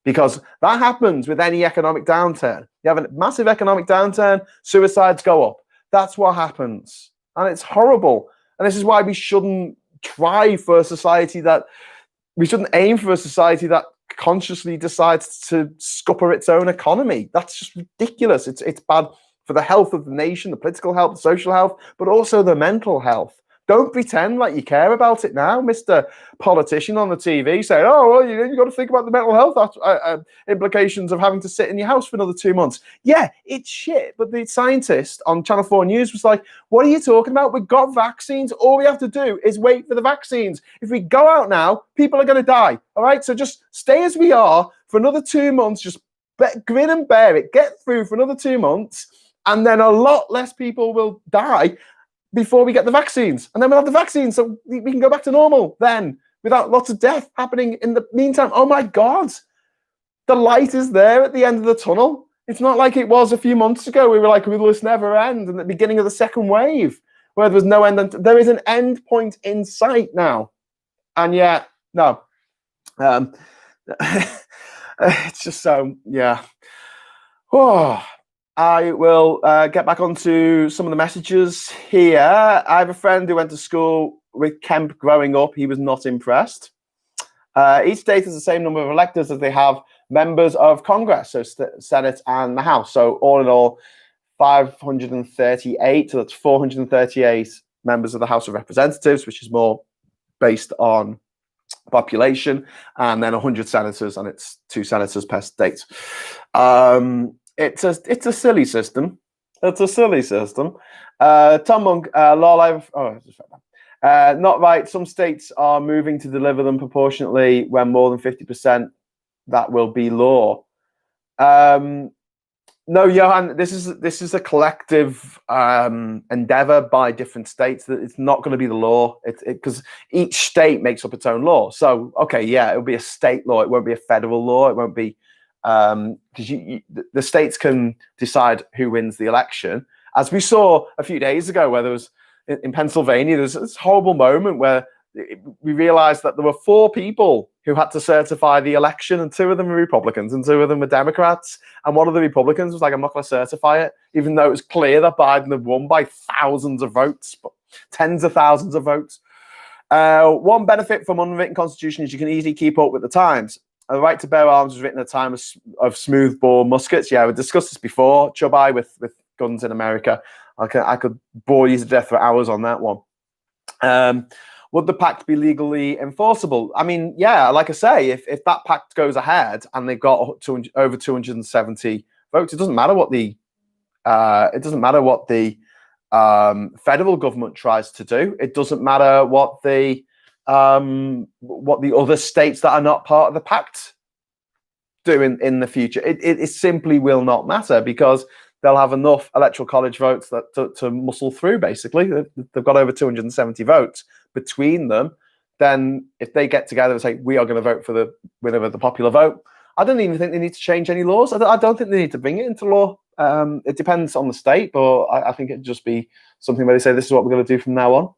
Because that happens with any economic downturn. You have a massive economic downturn, suicides go up. That's what happens. And it's horrible. And this is why we shouldn't try for a society that, we shouldn't aim for a society that consciously decides to scupper its own economy. That's just ridiculous. It's bad for the health of the nation, the political health, the social health, but also the mental health. Don't pretend like you care about it now, Mr. Politician on the TV, saying, oh, well, you've got to think about the mental health implications of having to sit in your house for another 2 months. Yeah, it's shit. But the scientist on Channel 4 News was like, what are you talking about? We've got vaccines. All we have to do is wait for the vaccines. If we go out now, people are going to die. All right? So just stay as we are for another 2 months. Just grin and bear it. Get through for another 2 months. And then a lot less people will die before we get the vaccines. And then we'll have the vaccines so we can go back to normal then without lots of death happening in the meantime. Oh my God, the light is there at the end of the tunnel. It's not like it was a few months ago. We were like, will this never end? And at the beginning of the second wave where there was no end. There is an end point in sight now. And yet, no. It's just so, yeah. Oh, I will get back onto some of the messages here. I have a friend who went to school with Kemp growing up. He was not impressed. Each state has the same number of electors as they have members of Congress, so Senate and the House. So all in all, 538. So that's 438 members of the House of Representatives, which is more based on population, and then 100 senators, and it's 2 senators per state. It's a silly system. It's a silly system. Tom Monk, not right. Some states are moving to deliver them proportionately when more than 50%. That will be law. No, Johan, this is a collective endeavor by different states. That it's not going to be the law. Because each state makes up its own law. So okay, yeah, it'll be a state law. It won't be a federal law. It won't be. Because the states can decide who wins the election, as we saw a few days ago, where there was in Pennsylvania, there's this horrible moment where we realized that there were 4 people who had to certify the election, and 2 of them were Republicans and 2 of them were Democrats. And one of the Republicans was like, I'm not going to certify it, even though it was clear that Biden had won by thousands of votes, tens of thousands of votes. One benefit from unwritten constitution is you can easily keep up with the times. The right to bear arms was written at a time of smoothbore muskets. Yeah, we discussed this before. Chubby with guns in America. I could bore you to death for hours on that one. Would the pact be legally enforceable? I mean, yeah, like I say, if that pact goes ahead and they've got over 270 votes, it doesn't matter what the federal government tries to do. It doesn't matter what the other states that are not part of the pact do in the future. It simply will not matter, because they'll have enough electoral college votes to muscle through, basically. They've got over 270 votes between them. Then if they get together and say, we are going to vote for the winner of the popular vote, I don't even think they need to change any laws. I don't think they need to bring it into law. It depends on the state, but I think it'd just be something where they say, this is what we're going to do from now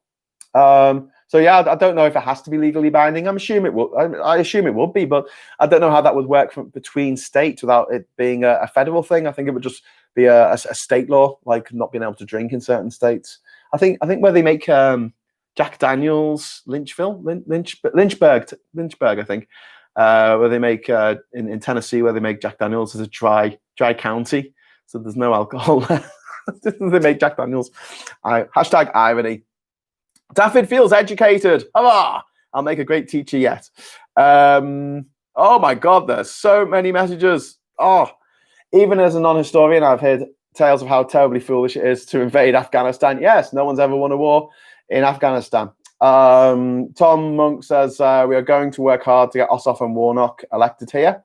on. So yeah, I don't know if it has to be legally binding. I assume it would be, but I don't know how that would work between states without it being a federal thing. I think it would just be a state law, like not being able to drink in certain states. I think where they make Jack Daniels Lynchburg, I think, where they make in Tennessee, where they make Jack Daniels as a dry county, so there's no alcohol. They make Jack Daniels. Hashtag irony. Daffyd feels educated. Hurrah! I'll make a great teacher yet. Oh my God, there's so many messages. Oh, even as a non-historian, I've heard tales of how terribly foolish it is to invade Afghanistan. Yes, no one's ever won a war in Afghanistan. Tom Monk says, we are going to work hard to get Ossoff and Warnock elected here.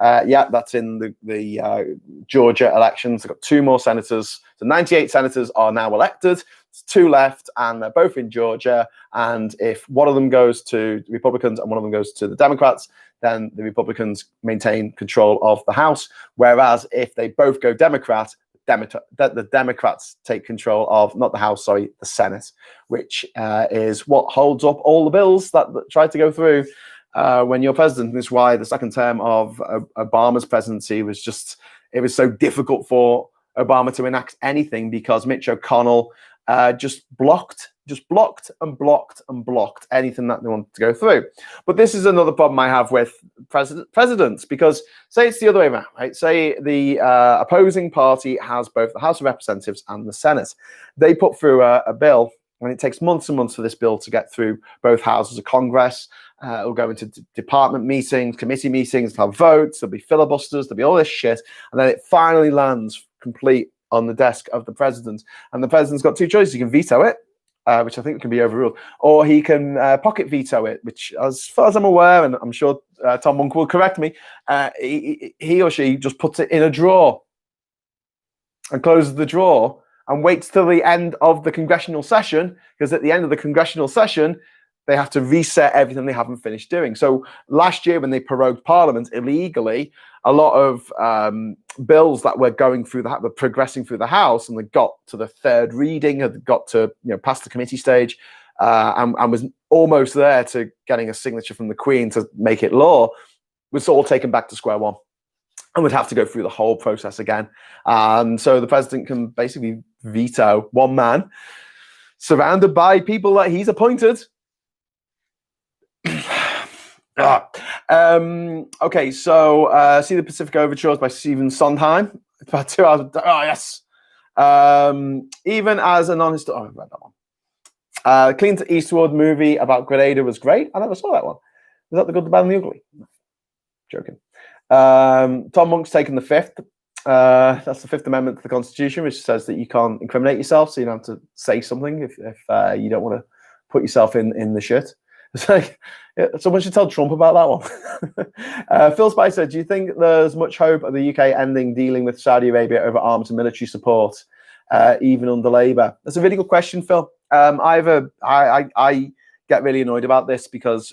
Yeah, that's in the Georgia elections. They've got 2 more senators. So 98 senators are now elected. There's 2 left, and they're both in Georgia. And if one of them goes to the Republicans and one of them goes to the Democrats, then the Republicans maintain control of the House. Whereas if they both go Democrat, the Democrats take control of, not the House, sorry, the Senate, which is what holds up all the bills that try to go through when you're president. And this is why the second term of Obama's presidency was so difficult for Obama to enact anything, because Mitch McConnell just blocked anything that they wanted to go through. But this is another problem I have with presidents, because say it's the other way around, right? Say the opposing party has both the House of Representatives and the Senate. They put through a bill, and it takes months and months for this bill to get through both houses of Congress. It'll go into department meetings, committee meetings, there'll have votes, there'll be filibusters, there'll be all this shit, and then it finally lands complete on the desk of the president. And the president's got two choices. He can veto it, which I think can be overruled, or he can pocket veto it, which, as far as I'm aware, and I'm sure Tom Monk will correct me, he or she just puts it in a drawer and closes the drawer and waits till the end of the congressional session, because at the end of the congressional session, they have to reset everything they haven't finished doing. So last year, when they prorogued Parliament illegally, a lot of bills that were were progressing through the House, and they got to the third reading, had got to past the committee stage, and was almost there to getting a signature from the Queen to make it law, was all taken back to square one, and would have to go through the whole process again. And so the president can basically veto one man, surrounded by people that he's appointed. Okay, so See the Pacific Overtures by Stephen Sondheim. It's about 2 hours. Oh, yes. Even as a non-historian, I've read that one. Clint Eastwood movie about Grenada was great. I never saw that one. Was that The Good, the Bad, and the Ugly? No. Joking. Tom Monk's taken the fifth. That's the Fifth Amendment to the Constitution, which says that you can't incriminate yourself, so you don't have to say something if you don't want to put yourself in the shit. It's like, someone should tell Trump about that one. Phil Spicer, do you think there's much hope of the UK ending dealing with Saudi Arabia over arms and military support, even under Labour? That's a really good question, Phil. I get really annoyed about this, because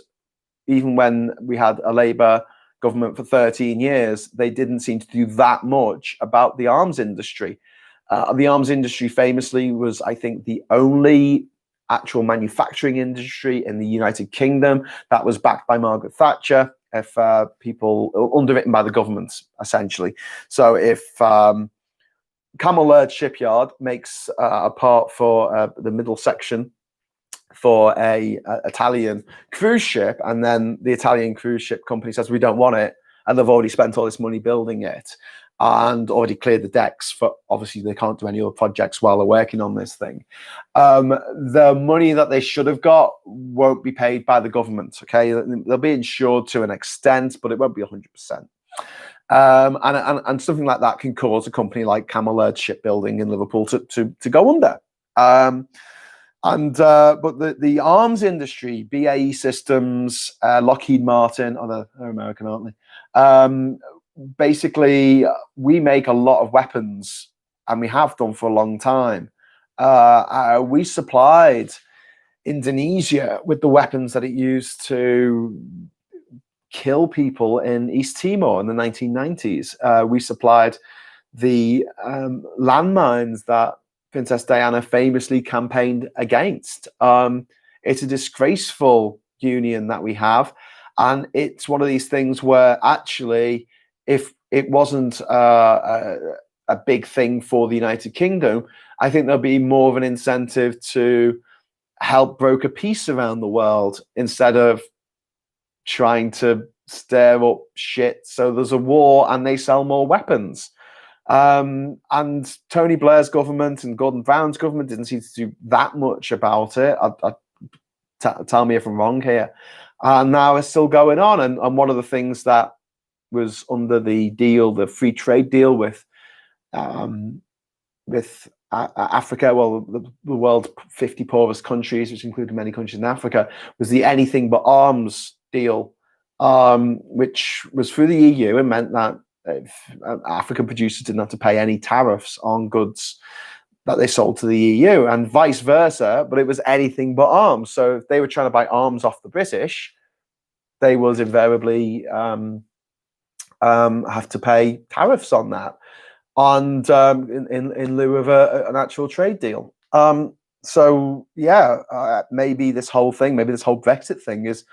even when we had a Labour government for 13 years, they didn't seem to do that much about the arms industry. The arms industry famously was, I think, the only actual manufacturing industry in the United Kingdom that was backed by Margaret Thatcher, if people underwritten by the government, essentially. So if Camel Laird Shipyard makes a part for the middle section for a Italian cruise ship, and then the Italian cruise ship company says we don't want it, and they've already spent all this money building it and already cleared the decks, for obviously they can't do any other projects while they're working on this thing. The money that they should have got won't be paid by the government. Okay, they'll be insured to an extent, but it won't be 100%. And something like that can cause a company like Camel Laird Shipbuilding in Liverpool to go under. But the arms industry, BAE Systems, Lockheed Martin, they're American, aren't they? Basically, we make a lot of weapons, and we have done for a long time. We supplied Indonesia with the weapons that it used to kill people in East Timor in the 1990s. We supplied the landmines that Princess Diana famously campaigned against. It's a disgraceful union that we have, and it's one of these things where actually, if it wasn't a big thing for the United Kingdom, I think there'll be more of an incentive to help broker peace around the world instead of trying to stir up shit so there's a war and they sell more weapons. And Tony Blair's government and Gordon Brown's government didn't seem to do that much about it. Tell me if I'm wrong here. And now it's still going on. And one of the things that was under the deal, the free trade deal with Africa, well, the world's 50 poorest countries, which included many countries in Africa, was the Anything But Arms deal, which was through the EU and meant that African producers didn't have to pay any tariffs on goods that they sold to the EU, and vice versa, but it was anything but arms. So if they were trying to buy arms off the British, they would invariably have to pay tariffs on that. and in lieu of an actual trade deal. So yeah, maybe this whole Brexit thing has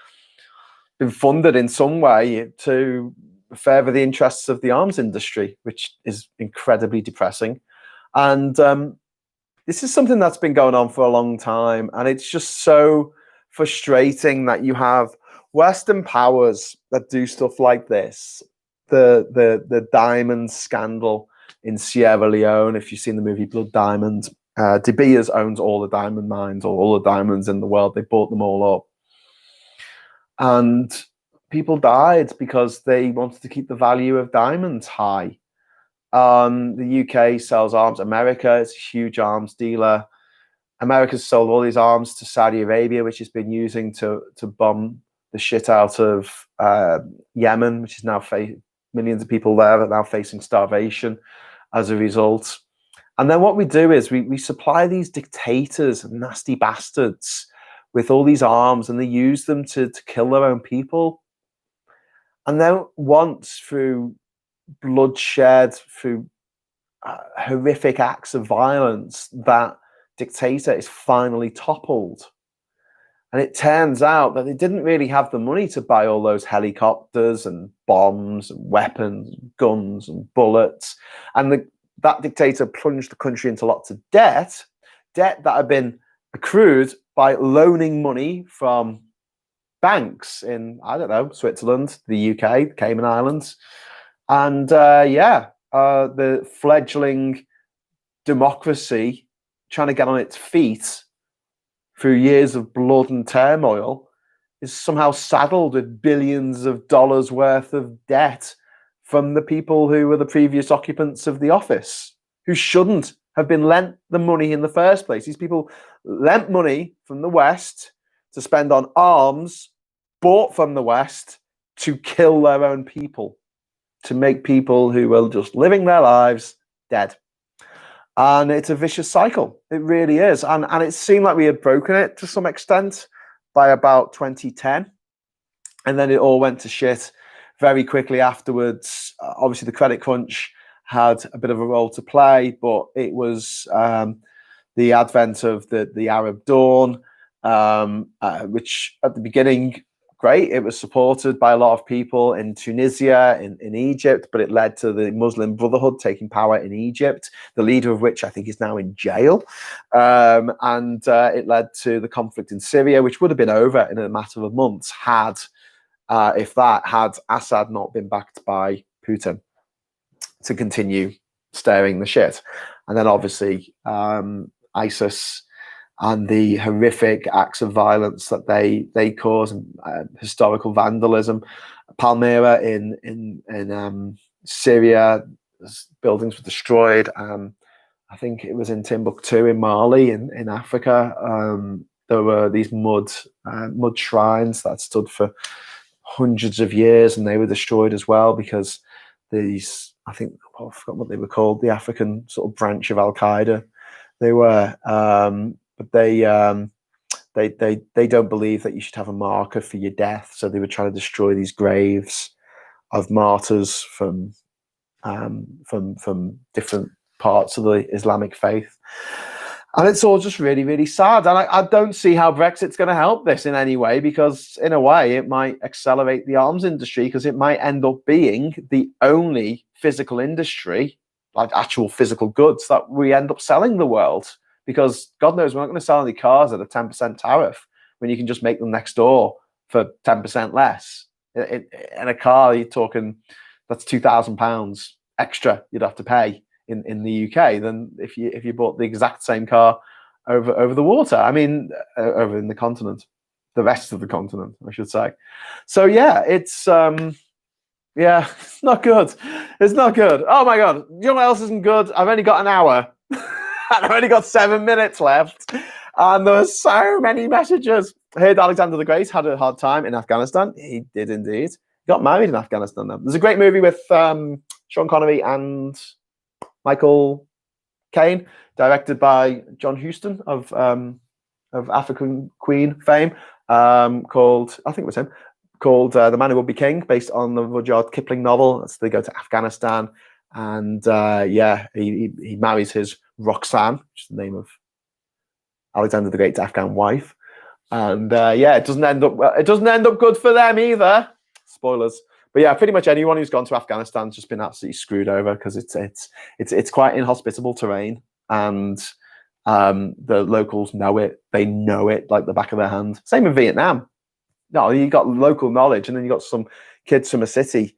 been funded in some way to further the interests of the arms industry, which is incredibly depressing. And this is something that's been going on for a long time, and it's just so frustrating that you have Western powers that do stuff like this. The diamond scandal in Sierra Leone. If you've seen the movie Blood Diamond, De Beers owns all the diamond mines, or all the diamonds in the world. They bought them all up, and people died because they wanted to keep the value of diamonds high. The UK sells arms. America is a huge arms dealer. America's sold all these arms to Saudi Arabia, which has been using to bomb the shit out of Yemen, which is now millions of people there are now facing starvation as a result. And then what we do is we supply these dictators, nasty bastards, with all these arms, and they use them to kill their own people. And then once, through bloodshed, through horrific acts of violence, that dictator is finally toppled. And it turns out that they didn't really have the money to buy all those helicopters and bombs and weapons, and guns and bullets. And that dictator plunged the country into lots of debt that had been accrued by loaning money from banks in, I don't know, Switzerland, the UK, the Cayman Islands. And the fledgling democracy trying to get on its feet through years of blood and turmoil is somehow saddled with billions of dollars worth of debt from the people who were the previous occupants of the office, who shouldn't have been lent the money in the first place. These people lent money from the West to spend on arms bought from the West to kill their own people, to make people who were just living their lives dead. And it's a vicious cycle. It really is. And it seemed like we had broken it to some extent by about 2010. And then it all went to shit very quickly afterwards. Obviously, the credit crunch had a bit of a role to play, but it was the advent of the Arab Dawn, which at the beginning, great. It was supported by a lot of people in Tunisia, in Egypt, but it led to the Muslim Brotherhood taking power in Egypt, the leader of which I think is now in jail. And it led to the conflict in Syria, which would have been over in a matter of months had Assad not been backed by Putin to continue stirring the shit. And then obviously ISIS and the horrific acts of violence that they cause, historical vandalism. Palmyra in Syria, buildings were destroyed. I think it was in Timbuktu in Mali, in Africa. There were these mud shrines that stood for hundreds of years, and they were destroyed as well because these, I forgot what they were called, the African sort of branch of Al Qaeda. They were. But they don't believe that you should have a marker for your death, so they were trying to destroy these graves of martyrs from different parts of the Islamic faith, and it's all just really, really sad. And I don't see how Brexit's going to help this in any way, because in a way it might accelerate the arms industry, because it might end up being the only physical industry, like actual physical goods, that we end up selling the world. Because God knows we're not going to sell any cars at a 10% tariff when you can just make them next door for 10% less. In a car, you're talking, that's £2,000 extra you'd have to pay in the UK than if you bought the exact same car over the water. I mean, over in the continent, the rest of the continent, I should say. So yeah, it's not good. It's not good. Oh my God, you know what else isn't good? I've only got an hour. And I've only got 7 minutes left, and there were so many messages. I heard Alexander the Great had a hard time in Afghanistan. He did indeed. He got married in Afghanistan, though. There's a great movie with Sean Connery and Michael Caine, directed by John Huston of African Queen fame, called, I think it was him, called The Man Who Would Be King, based on the Rudyard Kipling novel. So they go to Afghanistan, And he marries his Roxanne, which is the name of Alexander the Great's Afghan wife. And it doesn't end up good for them either. Spoilers. But yeah, pretty much anyone who's gone to Afghanistan's just been absolutely screwed over because it's quite inhospitable terrain, and the locals know it. They know it like the back of their hand. Same in Vietnam. No, you got local knowledge, and then you got some kids from a city,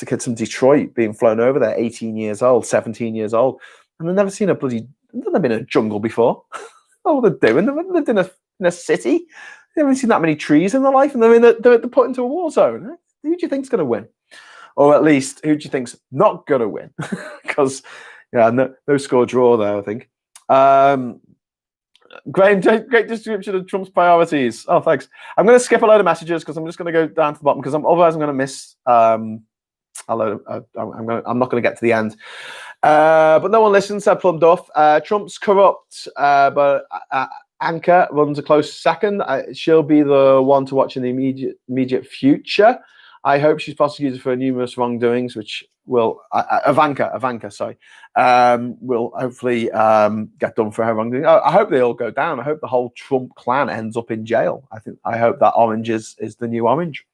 kids from Detroit being flown over there, 18 years old, 17 years old, and they've never seen they've never been in a jungle before. Oh, they're doing. They've lived in a city. They haven't seen that many trees in their life, and they're put into a war zone. Who do you think's going to win? Or at least, who do you think's not going to win? Because, no score draw there, I think. Great description of Trump's priorities. Oh, thanks. I'm going to skip a load of messages because I'm just going to go down to the bottom because otherwise I'm going to miss I'm not going to get to the end. But no one listens, said Plum Duff. Trump's corrupt, but Anka runs a close second. She'll be the one to watch in the immediate future. I hope she's prosecuted for numerous wrongdoings, which will Ivanka, sorry, will hopefully get done for her wrongdoing. I hope they all go down. I hope the whole Trump clan ends up in jail. I hope that orange is the new orange.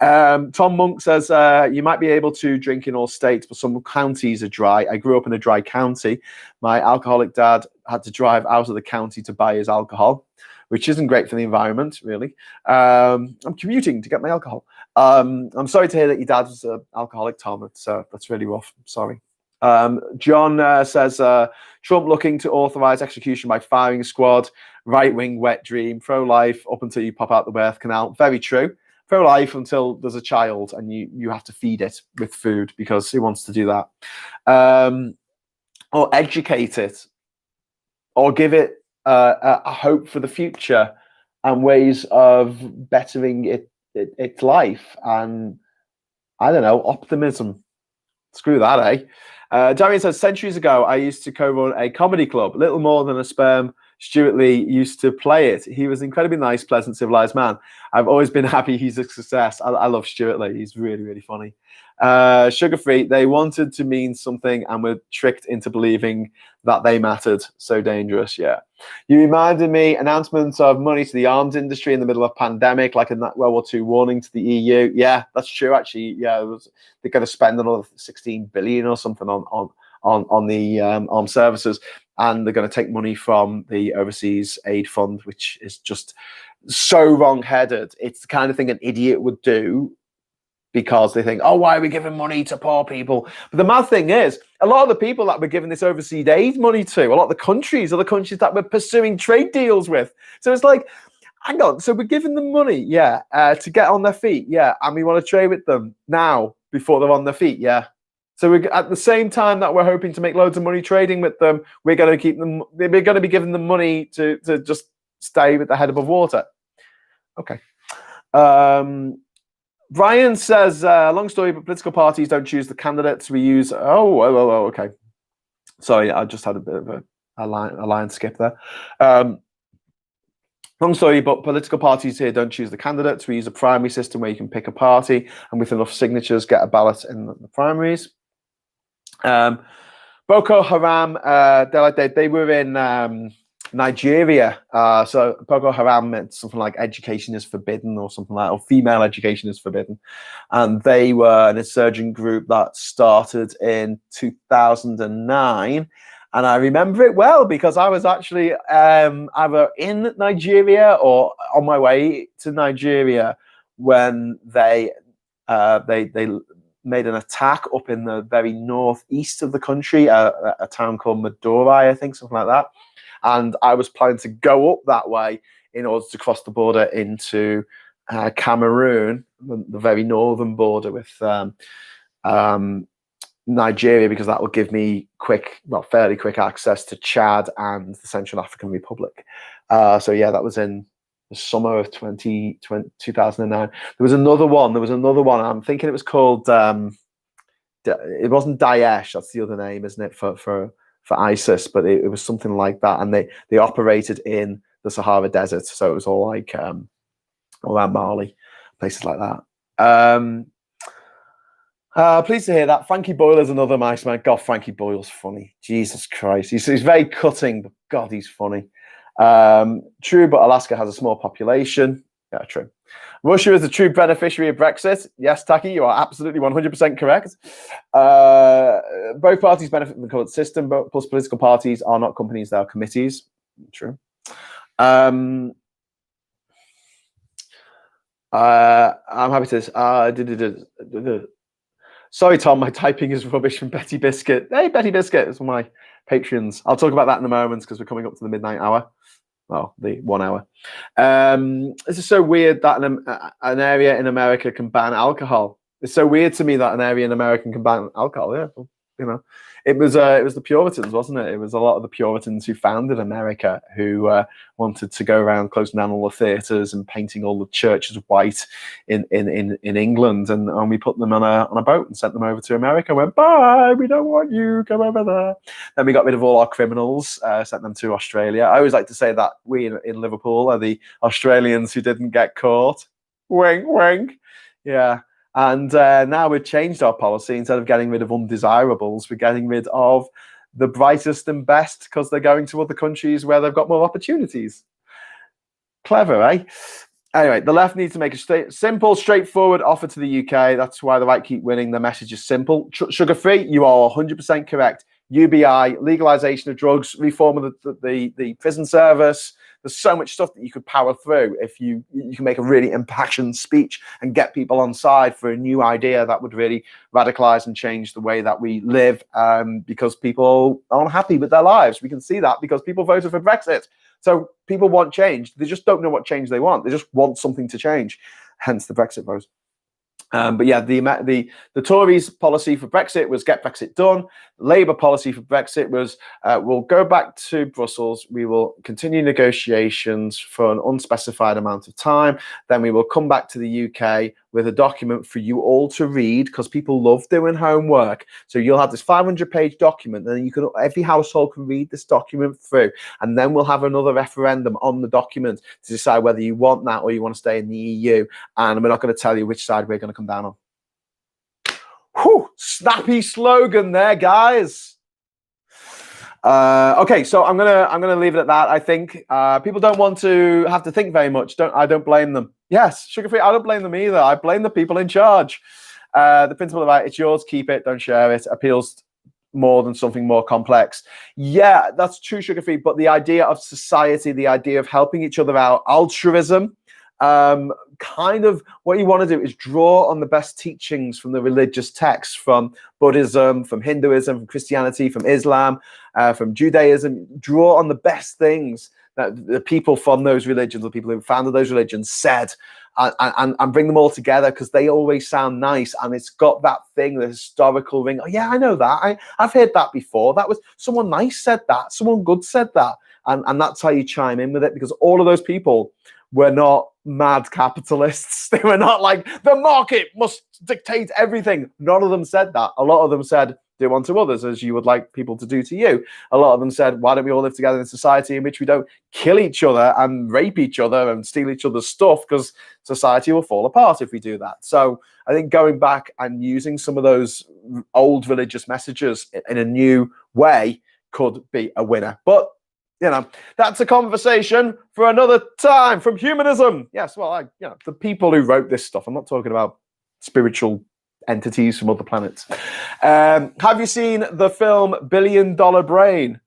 Tom Monk says you might be able to drink in all states, but some counties are dry. I grew up in a dry county. My alcoholic dad had to drive out of the county to buy his alcohol, which isn't great for the environment, really. I'm commuting to get my alcohol. I'm sorry to hear that your dad was an alcoholic, Tom. That's really rough. I'm sorry. John says, Trump looking to authorize execution by firing squad, right-wing wet dream, pro-life up until you pop out the birth canal. Very true. Pro-life until there's a child and you have to feed it with food because who wants to do that? Or educate it, or give it a hope for the future and ways of bettering its life, and I don't know, optimism. Screw that, eh? Darian says, centuries ago, I used to co-run a comedy club, little more than a sperm. Stuart Lee used to play it. He was an incredibly nice, pleasant, civilized man. I've always been happy he's a success. I love Stuart Lee. He's really, really funny. Sugar-free, they wanted to mean something and were tricked into believing that they mattered. So dangerous, yeah. You reminded me, announcements of money to the arms industry in the middle of pandemic, like in that World War II warning to the EU. Yeah, that's true, actually. Yeah, they're going to spend another 16 billion or something on the armed services, and they're going to take money from the overseas aid fund, which is just so wrong-headed. It's the kind of thing an idiot would do because they think, oh, why are we giving money to poor people? But the mad thing is, a lot of the people that we're giving this overseas aid money to, a lot of the countries are the countries that we're pursuing trade deals with. So it's like, hang on, so we're giving them money, to get on their feet, and we want to trade with them now before they're on their feet, So we're, at the same time that we're hoping to make loads of money trading with them, we're going to be giving them money to just stay with the head above water. Okay. Brian says, long story, but political parties don't choose the candidates. We use, okay. Sorry, I just had a bit of a line skip there. Long story, but political parties here don't choose the candidates. We use a primary system where you can pick a party and with enough signatures get a ballot in the primaries. Boko Haram, they were in Nigeria. So Boko Haram meant something like education is forbidden or something like that, or female education is forbidden. And they were an insurgent group that started in 2009. And I remember it well because I was actually either in Nigeria or on my way to Nigeria when they made an attack up in the very northeast of the country, a town called Madurai, I think, something like that. And I was planning to go up that way in order to cross the border into Cameroon, the very northern border with Nigeria, because that will give me fairly quick access to Chad and the Central African Republic. So yeah, that was in the summer of 2009. There was another one. I'm thinking it was called. It wasn't Daesh. That's the other name, isn't it, for ISIS? But it was something like that, and they operated in the Sahara Desert. So it was all like all around Mali, places like that. Pleased to hear that. Frankie Boyle is another nice man. God, Frankie Boyle's funny. Jesus Christ. He's very cutting, but God, he's funny. True, but Alaska has a small population. Yeah, true. Russia is a true beneficiary of Brexit. Yes, Taki, you are absolutely 100% correct. Both parties benefit from the current system, but plus political parties are not companies, they are committees. True. I'm happy to... Sorry, Tom, my typing is rubbish from Betty Biscuit. Hey, Betty Biscuit, it's one of my patrons. I'll talk about that in a moment because we're coming up to the midnight hour. Well, the 1 hour. This is so weird that an area in America can ban alcohol. It's so weird to me that an area in America can ban alcohol. Yeah, you know, it was the Puritans, wasn't it? It was a lot of the Puritans who founded America who wanted to go around closing down all the theaters and painting all the churches white in England, and we put them on a boat and sent them over to America. Went, bye, we don't want you, come over there. Then we got rid of all our criminals, sent them to Australia. I always like to say that we in Liverpool are the Australians who didn't get caught. Wink, wink. Yeah. And now we've changed our policy. Instead of getting rid of undesirables, we're getting rid of the brightest and best because they're going to other countries where they've got more opportunities. Clever, eh? Anyway, the left needs to make a simple, straightforward offer to the UK. That's why the right keep winning. The message is simple. Sugar-free, you are 100% correct. UBI, legalization of drugs, reform of the prison service. There's so much stuff that you could power through if you can make a really impassioned speech and get people on side for a new idea that would really radicalize and change the way that we live, because people aren't happy with their lives. We can see that because people voted for Brexit. So people want change. They just don't know what change they want. They just want something to change, hence the Brexit vote. But yeah, the Tories' policy for Brexit was get Brexit done. The Labour policy for Brexit was we'll go back to Brussels. We will continue negotiations for an unspecified amount of time. Then we will come back to the UK with a document for you all to read because people love doing homework. So you'll have this 500-page document, and you can every household can read this document through, and then we'll have another referendum on the document to decide whether you want that or you want to stay in the EU. And we're not going to tell you which side we're going to come down on. Whew, snappy slogan there, guys. Okay, so I'm gonna leave it at that. I think people don't want to have to think very much. I don't blame them. Yes, sugar-free. I don't blame them either. I blame the people in charge. The principle of right, it's yours, keep it, don't share it, appeals more than something more complex. Yeah, that's true, sugar-free. But the idea of society, the idea of helping each other out, altruism. Kind of what you want to do is draw on the best teachings from the religious texts, from Buddhism, from Hinduism, from Christianity, from Islam, from Judaism. Draw on the best things that the people from those religions, the people who founded those religions, said, and bring them all together because they always sound nice, and it's got that thing, the historical ring. Oh yeah, I know that. I've heard that before. That was someone nice said that. Someone good said that, and that's how you chime in with it, because all of those people were not mad capitalists. They were not like, the market must dictate everything. None of them said that. A lot of them said, do unto others as you would like people to do to you. A lot of them said, why don't we all live together in a society in which we don't kill each other and rape each other and steal each other's stuff, because society will fall apart if we do that. So I think going back and using some of those old religious messages in a new way could be a winner. But you know, that's a conversation for another time. From humanism. Yes, well, the people who wrote this stuff, I'm not talking about spiritual entities from other planets. Have you seen the film $1 Billion Brain?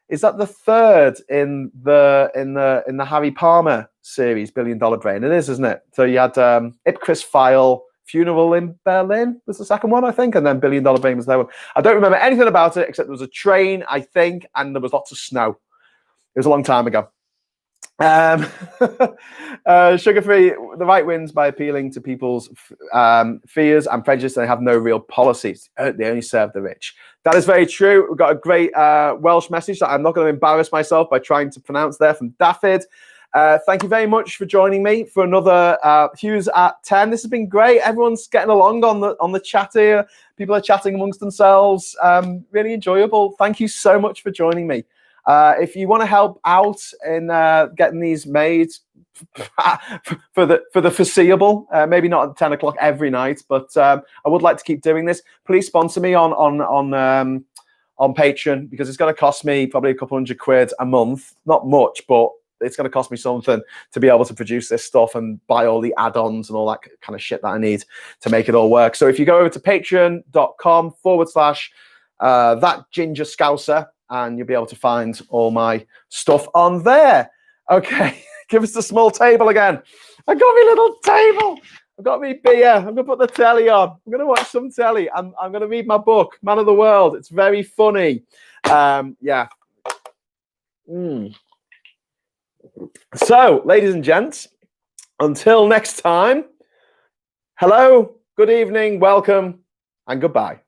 Is that the third in the Harry Palmer series, $1 Billion Brain? It is, isn't it? So you had Ipcris File, Funeral in Berlin was the second one, I think, and then $1 Billion Brain was the third one. I don't remember anything about it except there was a train, I think, and there was lots of snow. It was a long time ago. Sugar-free, the right wins by appealing to people's fears and prejudice. They have no real policies. They only serve the rich. That is very true. We've got a great Welsh message that I'm not going to embarrass myself by trying to pronounce there from Daffyd. Thank you very much for joining me for another Hughes at 10. This has been great. Everyone's getting along on the chat here. People are chatting amongst themselves. Really enjoyable. Thank you so much for joining me. If you want to help out in getting these made for the foreseeable, maybe not at 10 o'clock every night, but I would like to keep doing this. Please sponsor me on Patreon, because it's going to cost me probably a couple £100 a month. Not much, but it's going to cost me something to be able to produce this stuff and buy all the add-ons and all that kind of shit that I need to make it all work. So if you go over to patreon.com/that ginger scouser, and you'll be able to find all my stuff on there. Okay, give us the small table again. I got my little table. I've got me beer. I'm going to put the telly on. I'm going to watch some telly. I'm going to read my book, Man of the World. It's very funny. Yeah. So, ladies and gents, until next time, hello, good evening, welcome, and goodbye.